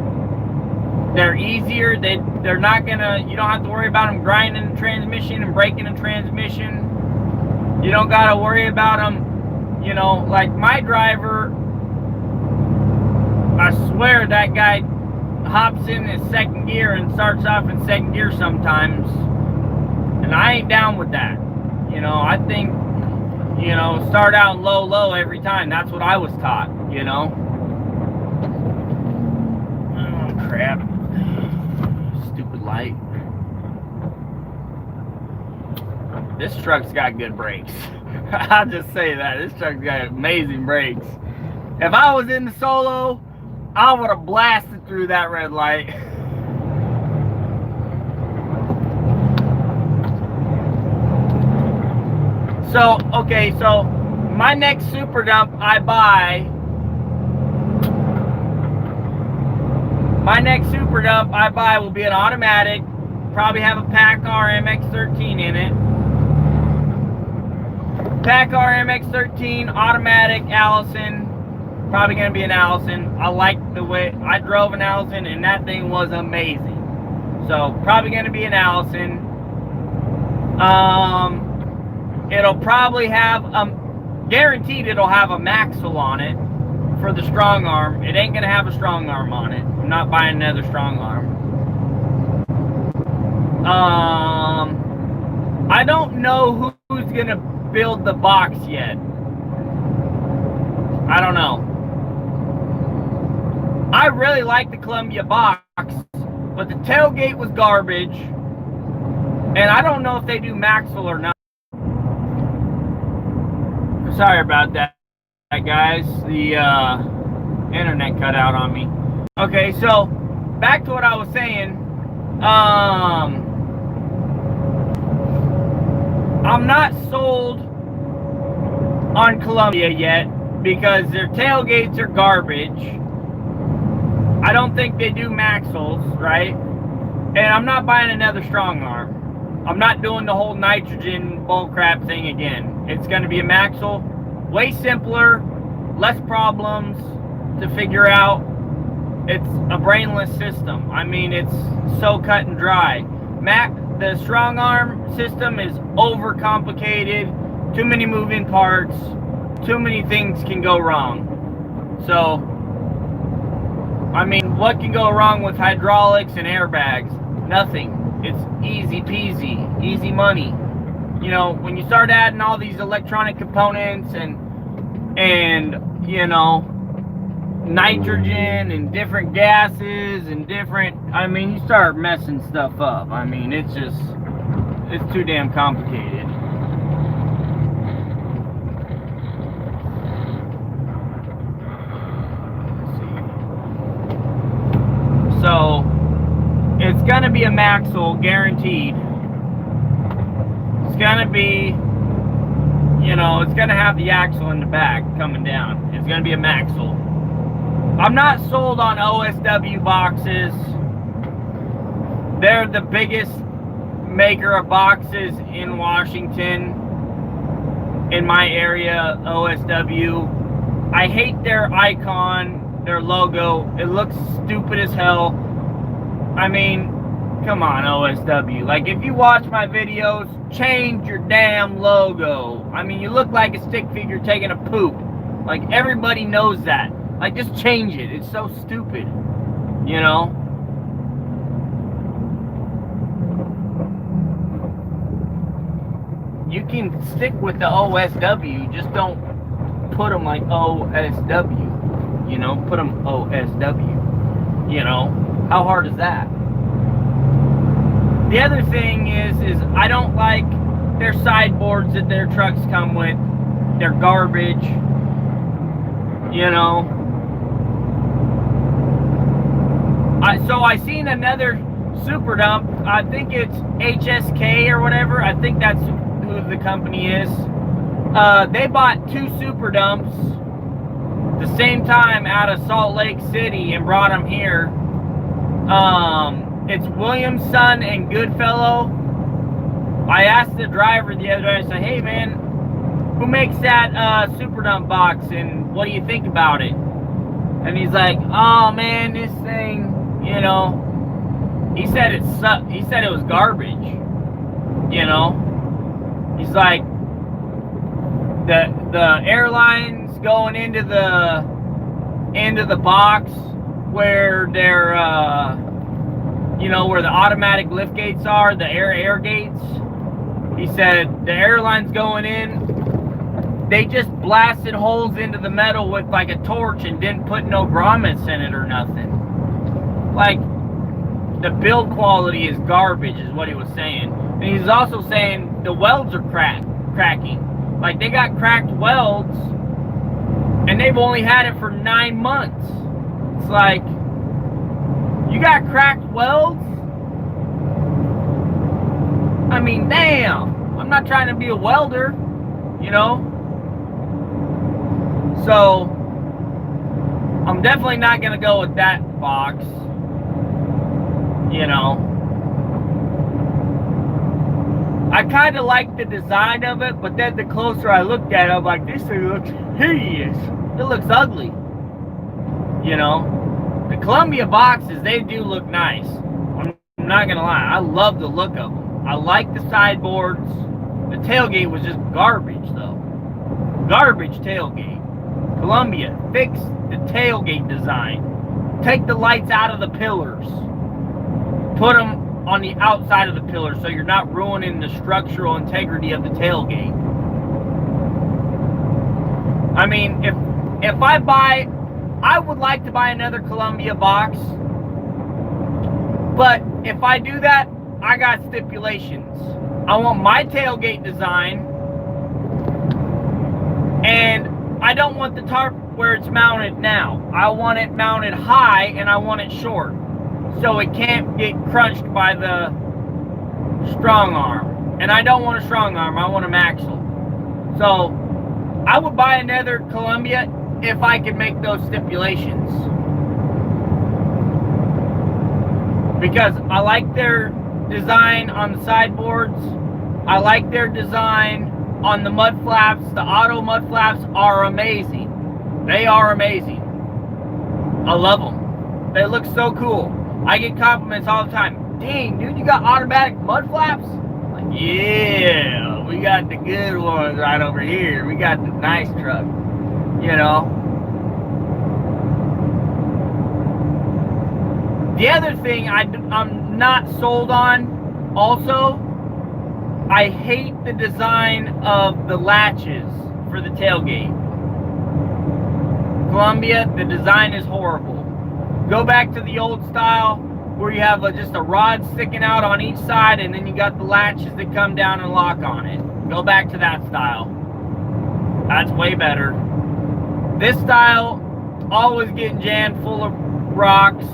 S1: they're easier, they're not gonna, you don't have to worry about them grinding the transmission and breaking the transmission. You don't gotta worry about them, you know, like my driver, I swear that guy hops in his second gear and starts off in second gear sometimes, and I ain't down with that. You know, I think, you know, start out low every time. That's what I was taught, you know. Oh, crap. Stupid light. This truck's got good brakes. I'll just say that. This truck's got amazing brakes. If I was in the Solo, I would have blasted through that red light. So, okay, so my next super dump I buy, will be an automatic, probably have a PACCAR MX-13 in it. PACCAR MX-13, automatic, Allison, probably going to be an Allison. I like the way, I drove an Allison and that thing was amazing. So, probably going to be an Allison. It'll probably have, guaranteed it'll have a Maxwell on it for the strong arm. It ain't going to have a strong arm on it. I'm not buying another strong arm. I don't know who's going to build the box yet. I don't know. I really like the Columbia box, but the tailgate was garbage. And I don't know if they do Maxwell or not. Sorry about that, guys. The internet cut out on me. Okay, so back to what I was saying. I'm not sold on Columbia yet because their tailgates are garbage. I don't think they do Maxwells, right? And I'm not buying another strong arm. I'm not doing the whole nitrogen bullcrap thing again. It's going to be a Maxwell, way simpler, less problems to figure out. It's a brainless system. I mean, it's so cut and dry. The strong arm system is overcomplicated, too many moving parts, too many things can go wrong. So, I mean, what can go wrong with hydraulics and airbags? Nothing. It's easy peasy, easy money. You know, when you start adding all these electronic components and you know, nitrogen and different gases and different, I mean, you start messing stuff up. I mean, it's too damn complicated. gonna be a Maxwell, guaranteed. It's gonna be, you know, it's gonna have the axle in the back coming down. It's gonna be a Maxwell. I'm not sold on OSW boxes. They're the biggest maker of boxes in Washington, in my area, OSW. I hate their icon, their logo. It looks stupid as hell. I mean, come on, OSW. Like, if you watch my videos, change your damn logo. I mean, you look like a stick figure taking a poop. Like, everybody knows that. Like, just change it. It's so stupid, you know? You can stick with the OSW, just don't put them like OSW, you know? Put them OSW, you know? How hard is that? The other thing is I don't like their sideboards that their trucks come with. They're garbage, you know? So I seen another super dump. I think it's HSK or whatever. I think that's who the company is. They bought 2 super dumps the same time out of Salt Lake City and brought them here. It's Williamson and Goodfellow. I asked the driver the other day, I said, hey man, who makes that super dump box and what do you think about it? And he's like, oh man, this thing, you know, he said it sucked. He said it was garbage, you know. He's like, the airlines going into the box where they're you know, where the automatic lift gates are, the air gates. He said the airlines going in, they just blasted holes into the metal with like a torch and didn't put no grommets in it or nothing. Like, the build quality is garbage is what he was saying. And he's also saying the welds are cracking. Like, they got cracked welds and they've only had it for 9 months. It's like, you got cracked welds? I mean, damn. I'm not trying to be a welder, you know? So, I'm definitely not going to go with that box, you know? I kind of like the design of it, but then the closer I looked at it, I'm like, this thing looks hideous. It looks ugly, you know? The Columbia boxes, they do look nice. I'm not gonna lie, I love the look of them. I like the sideboards. The tailgate was just garbage though. Garbage tailgate. Columbia, fix the tailgate design. Take the lights out of the pillars. Put them on the outside of the pillars so you're not ruining the structural integrity of the tailgate. I mean, if I buy, I would like to buy another Columbia box, but if I do that, I got stipulations. I want my tailgate design, and I don't want the tarp where it's mounted now. I want it mounted high and I want it short, so it can't get crunched by the strong arm. And I don't want a strong arm, I want a Maxwell. So I would buy another Columbia if I could make those stipulations, because I like their design on the sideboards. I like their design on the mud flaps. The auto mud flaps are amazing. They are amazing. I love them. They look so cool. I get compliments all the time. Dang, dude, you got automatic mud flaps? Like, yeah, we got the good ones right over here. We got the nice truck, you know. The other thing I'm not sold on also, I hate the design of the latches for the tailgate. Columbia, the design is horrible. Go back to the old style where you have just a rod sticking out on each side and then you got the latches that come down and lock on it. Go back to that style. That's way better. This style, always getting jammed full of rocks.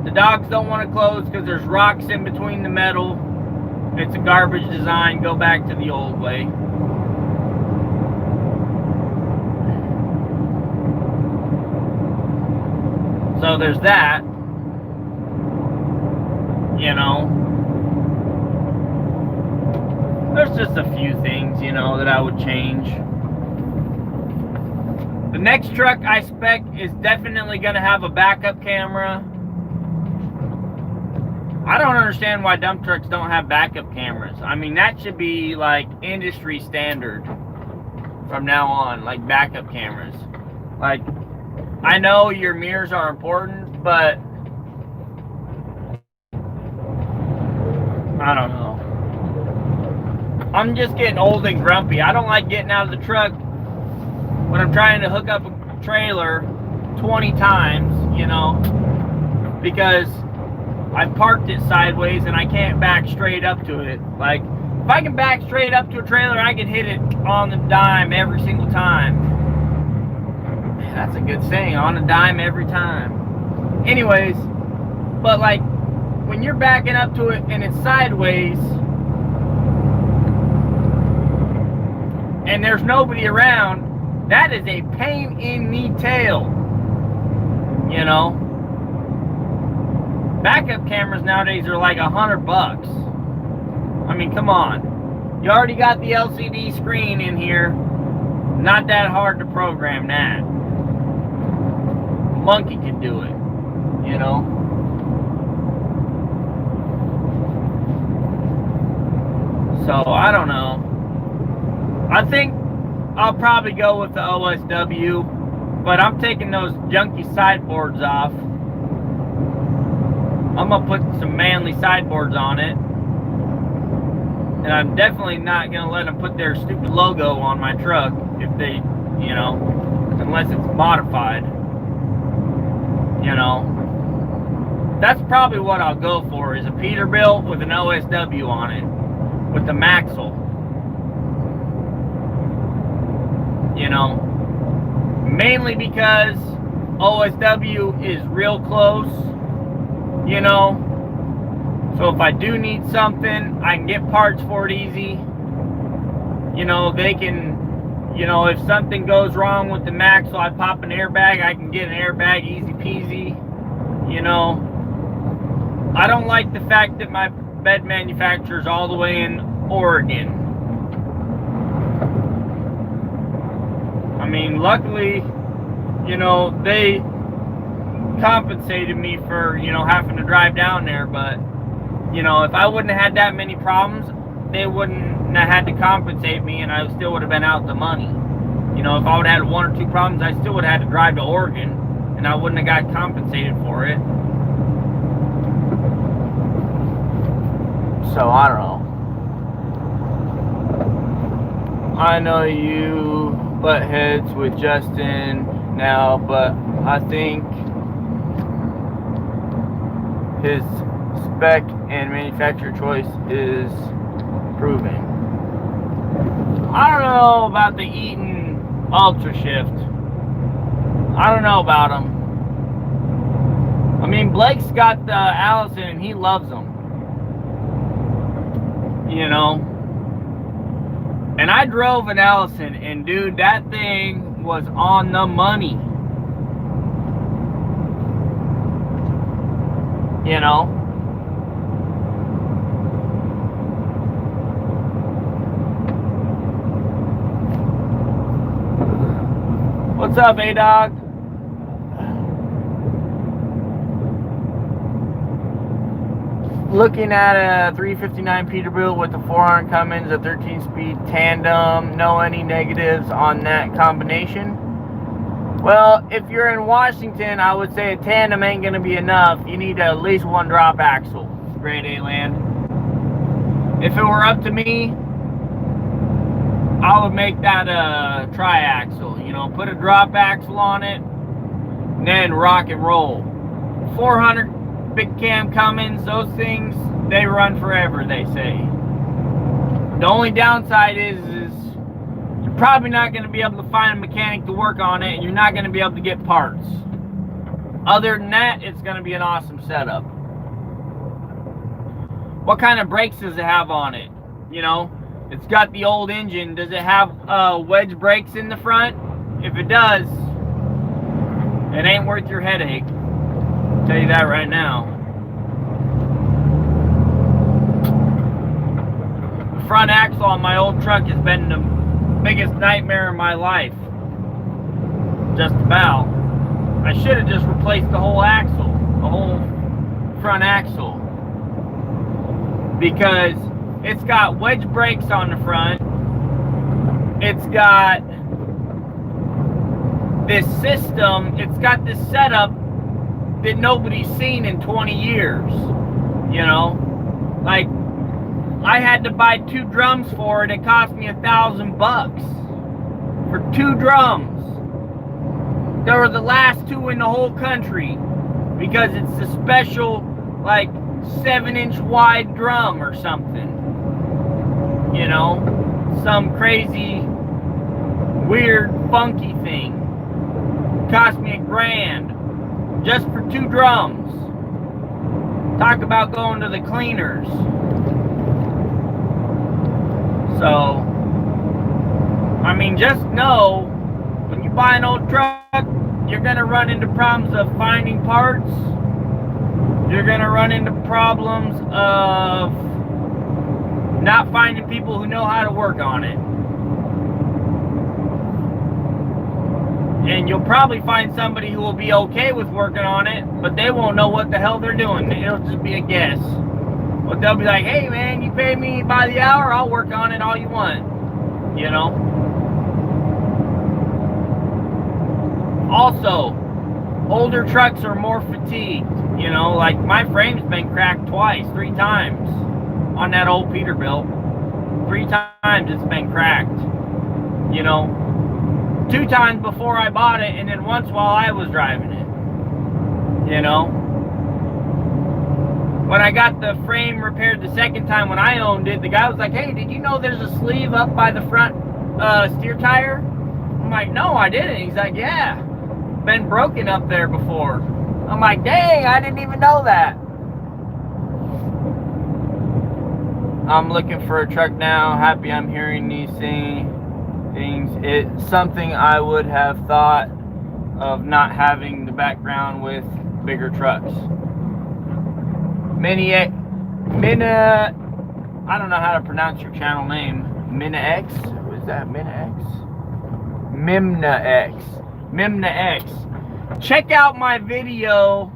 S1: The dogs don't want to close because there's rocks in between the metal. It's a garbage design. Go back to the old way. So there's that. You know, there's just a few things, you know, that I would change. The next truck I spec is definitely going to have a backup camera. I don't understand why dump trucks don't have backup cameras. I mean, that should be like industry standard from now on, like backup cameras. Like, I know your mirrors are important, but I don't know. I'm just getting old and grumpy. I don't like getting out of the truck when I'm trying to hook up a trailer 20 times, you know, because I parked it sideways and I can't back straight up to it. Like, if I can back straight up to a trailer, I can hit it on the dime every single time. That's a good saying, on a dime every time. Anyways, but like, when you're backing up to it and it's sideways, and there's nobody around, that is a pain in the tail, you know. Backup cameras nowadays are like $100. I mean, come on. You already got the LCD screen in here. Not that hard to program that. Monkey can do it, you know. So, I don't know. I think I'll probably go with the OSW, but I'm taking those junky sideboards off. I'm going to put some manly sideboards on it. And I'm definitely not going to let them put their stupid logo on my truck if they, you know, unless it's modified. You know. That's probably what I'll go for, is a Peterbilt with an OSW on it. With the Maxwell. You know. Mainly because OSW is real close. You know, so if I do need something, I can get parts for it easy. You know, they can, you know, if something goes wrong with the Maxwell, I pop an airbag, I can get an airbag easy peasy. You know, I don't like the fact that my bed manufacturer's all the way in Oregon. I mean, luckily, you know, they compensated me for, you know, having to drive down there, but, you know, if I wouldn't have had that many problems, they wouldn't have had to compensate me, and I still would have been out the money. You know, if I would have had 1 or 2 problems, I still would have had to drive to Oregon, and I wouldn't have got compensated for it. So, I don't know. I know you butt heads with Justin now, but I think his spec and manufacturer choice is proven. I don't know about the Eaton Ultra Shift. I don't know about them. I mean, Blake's got the Allison and he loves them. You know. And I drove an Allison, and dude, that thing was on the money. You know. What's up, A-Dog? Looking at a 359 Peterbilt with a 400 Cummins, a 13-speed tandem. Know any negatives on that combination? Well, if you're in Washington, I would say a tandem ain't going to be enough. You need at least 1 drop axle. Grade A land. If it were up to me, I would make that a tri-axle. You know, put a drop axle on it, and then rock and roll. 400 big cam Cummins, those things, they run forever, they say. The only downside is you're probably not going to be able to find a mechanic to work on it, and you're not going to be able to get parts. Other than that, it's going to be an awesome setup. What kind of brakes does it have on it? You know, it's got the old engine. Does it have wedge brakes in the front? If it does, it ain't worth your headache. I'll tell you that right now. The front axle on my old truck has been the biggest nightmare in my life. Just about. I should have just replaced the whole axle, the whole front axle, because it's got wedge brakes on the front. It's got this system, it's got this setup that nobody's seen in 20 years. You know, like, I had to buy 2 drums for it. It cost me $1,000 for 2 drums. They were the last 2 in the whole country, because it's a special, like, 7-inch wide drum or something. You know, some crazy, weird, funky thing. Cost me $1,000 just for 2 drums. Talk about going to the cleaners. So, I mean, just know, when you buy an old truck, you're going to run into problems of finding parts. You're going to run into problems of not finding people who know how to work on it. And you'll probably find somebody who will be okay with working on it, but they won't know what the hell they're doing. It'll just be a guess. But they'll be like, hey man, you pay me by the hour, I'll work on it all you want. You know? Also, older trucks are more fatigued. You know, like my frame's been cracked 3 times on that old Peterbilt. 3 times it's been cracked. You know, 2 times before I bought it, and then once while I was driving it. You know, when I got the frame repaired the second time when I owned it, the guy was like, hey, did you know there's a sleeve up by the front steer tire? I'm like, no, I didn't. He's like, yeah, been broken up there before. I'm like, dang, I didn't even know that. I'm looking for a truck now. Happy I'm hearing these things. It's something I would have thought of not having the background with bigger trucks. I don't know how to pronounce your channel name. Mina X? Was that Mina X? Mimna X. Mimna X. Check out my video.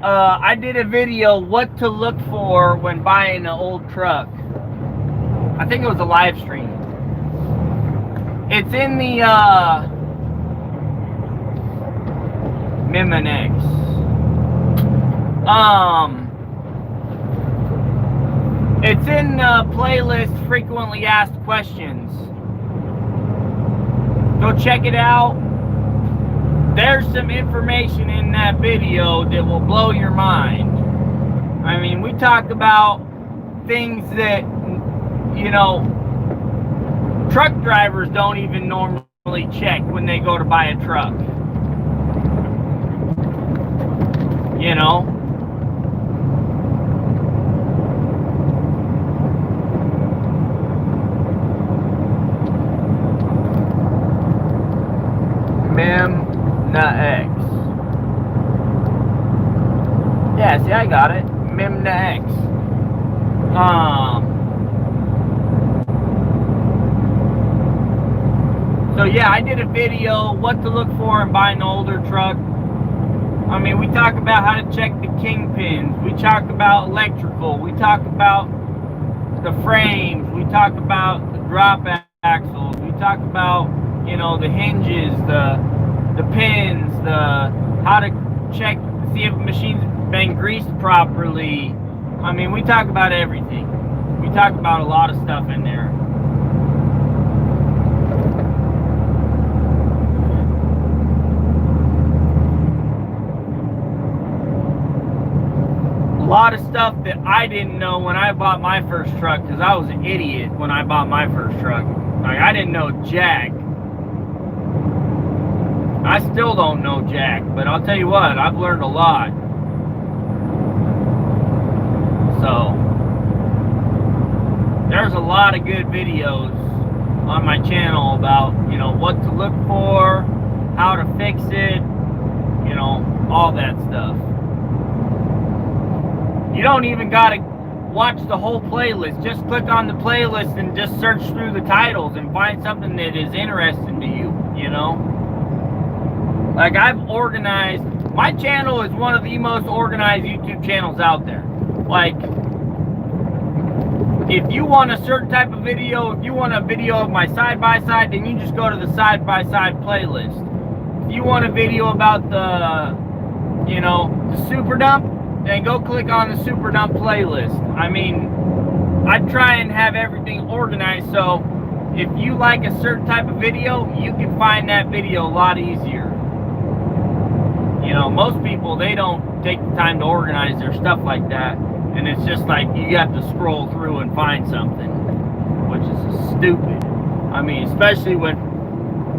S1: I did a video, what to look for when buying an old truck. I think it was a live stream. It's in the Mimna X. It's in the playlist Frequently Asked Questions. Go check it out. There's some information in that video that will blow your mind. I mean, we talk about things that, you know, truck drivers don't even normally check when they go to buy a truck. You know? Mimna X. Yeah, see, I got it. Mimna X. So yeah, I did a video, what to look for in buying an older truck. I mean, we talk about how to check the kingpins. We talk about electrical. We talk about the frames. We talk about the drop axles. We talk about, you know, the hinges, the pins, how to check, see if the machine's been greased properly. I mean, we talk about everything. We talk about a lot of stuff in there. A lot of stuff that I didn't know when I bought my first truck, because I was an idiot when I bought my first truck. Like, I didn't know jack. I still don't know jack, but I'll tell you what, I've learned a lot. So, there's a lot of good videos on my channel about, you know, what to look for, how to fix it, you know, all that stuff. You don't even gotta watch the whole playlist. Just click on the playlist and just search through the titles and find something that is interesting to you, you know? Like, I've organized, my channel is one of the most organized YouTube channels out there. Like, if you want a certain type of video, if you want a video of my side-by-side, then you just go to the side-by-side playlist. If you want a video about the, you know, the super dump, then go click on the super dump playlist. I mean, I try and have everything organized, so if you like a certain type of video, you can find that video a lot easier. You know, most people, they don't take the time to organize their stuff like that. And it's just like you have to scroll through and find something, which is stupid. I mean, especially when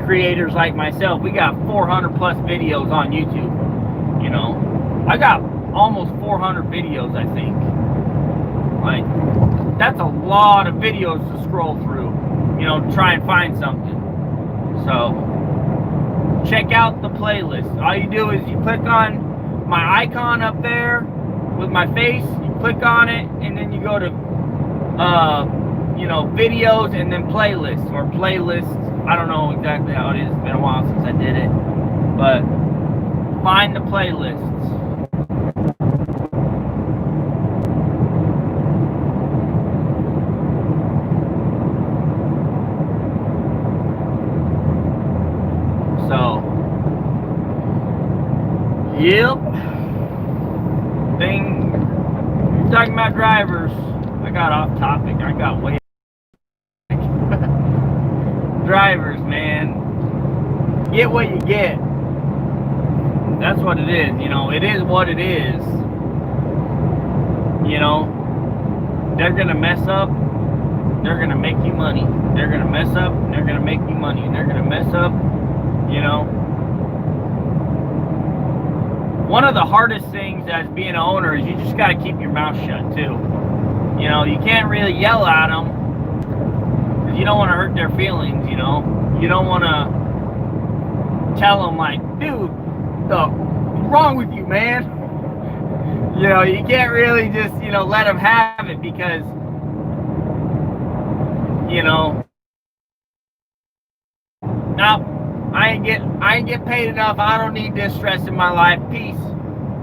S1: creators like myself, we got 400 plus videos on YouTube. You know, I got almost 400 videos, I think. Like, that's a lot of videos to scroll through, you know, to try and find something. So, check out the playlist. All you do is you click on my icon up there with my face, you click on it, and then you go to, you know, videos, and then playlists, or playlists. I don't know exactly how it is. It's been a while since I did it. But find the playlists. So, yep. You're talking about drivers. I got off topic. I got way drivers, man. Get what you get. That's what it is. You know, it is what it is. You know, they're gonna mess up. They're gonna make you money. They're gonna mess up. They're gonna make you money. They're gonna mess up. You know, one of the hardest things as being an owner is you just got to keep your mouth shut too. You know, you can't really yell at them because you don't want to hurt their feelings. You know, you don't want to tell them like, dude, what's wrong with you, man? You know, you can't really just, you know, let them have it because, you know, now I ain't get paid enough. I don't need this stress in my life. Peace.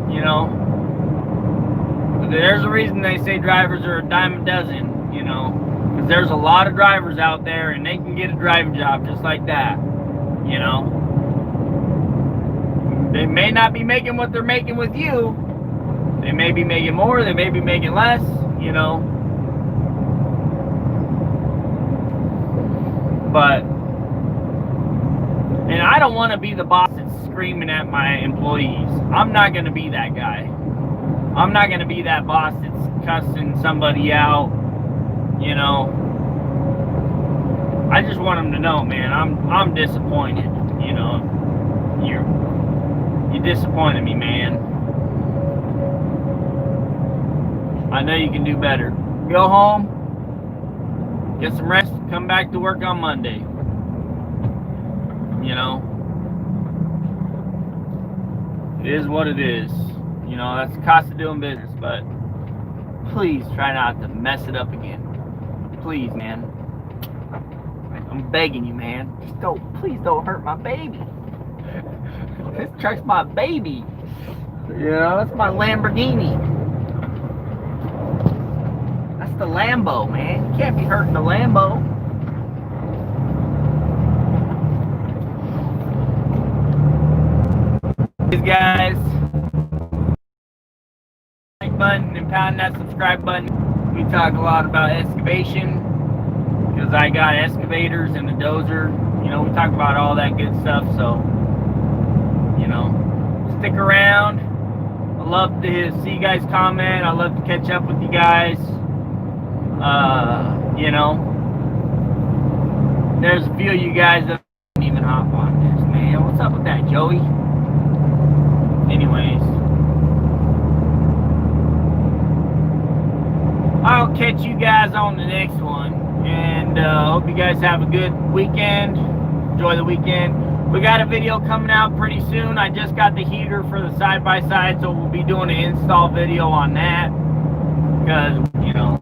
S1: You know, there's a reason they say drivers are a dime a dozen. You know, because there's a lot of drivers out there, and they can get a driving job just like that. You know, they may not be making what they're making with you. They may be making more. They may be making less. You know, but. And I don't want to be the boss that's screaming at my employees. I'm not going to be that guy. I'm not going to be that boss that's cussing somebody out. You know, I just want them to know, man, I'm disappointed. You know, you disappointed me, man. I know you can do better. Go home, get some rest, come back to work on Monday. You know, it is what it is. You know, that's the cost of doing business, but please try not to mess it up again. Please, man. I'm begging you, man. Just please don't hurt my baby. This truck's my baby. You know, that's my Lamborghini. That's the Lambo, man. You can't be hurting the Lambo. Guys, like button and pound that subscribe button. We talk a lot about excavation because I got excavators and a dozer. You know, we talk about all that good stuff. So, you know, stick around. I love to see you guys comment. I love to catch up with you guys. You know, there's a few of you guys that didn't even hop on this, man. What's up with that, Joey? Anyways, I'll catch you guys on the next one, and hope you guys have a good weekend. Enjoy the weekend. We got a video coming out pretty soon. I just got the heater for the side-by-side, so we'll be doing an install video on that, because, you know,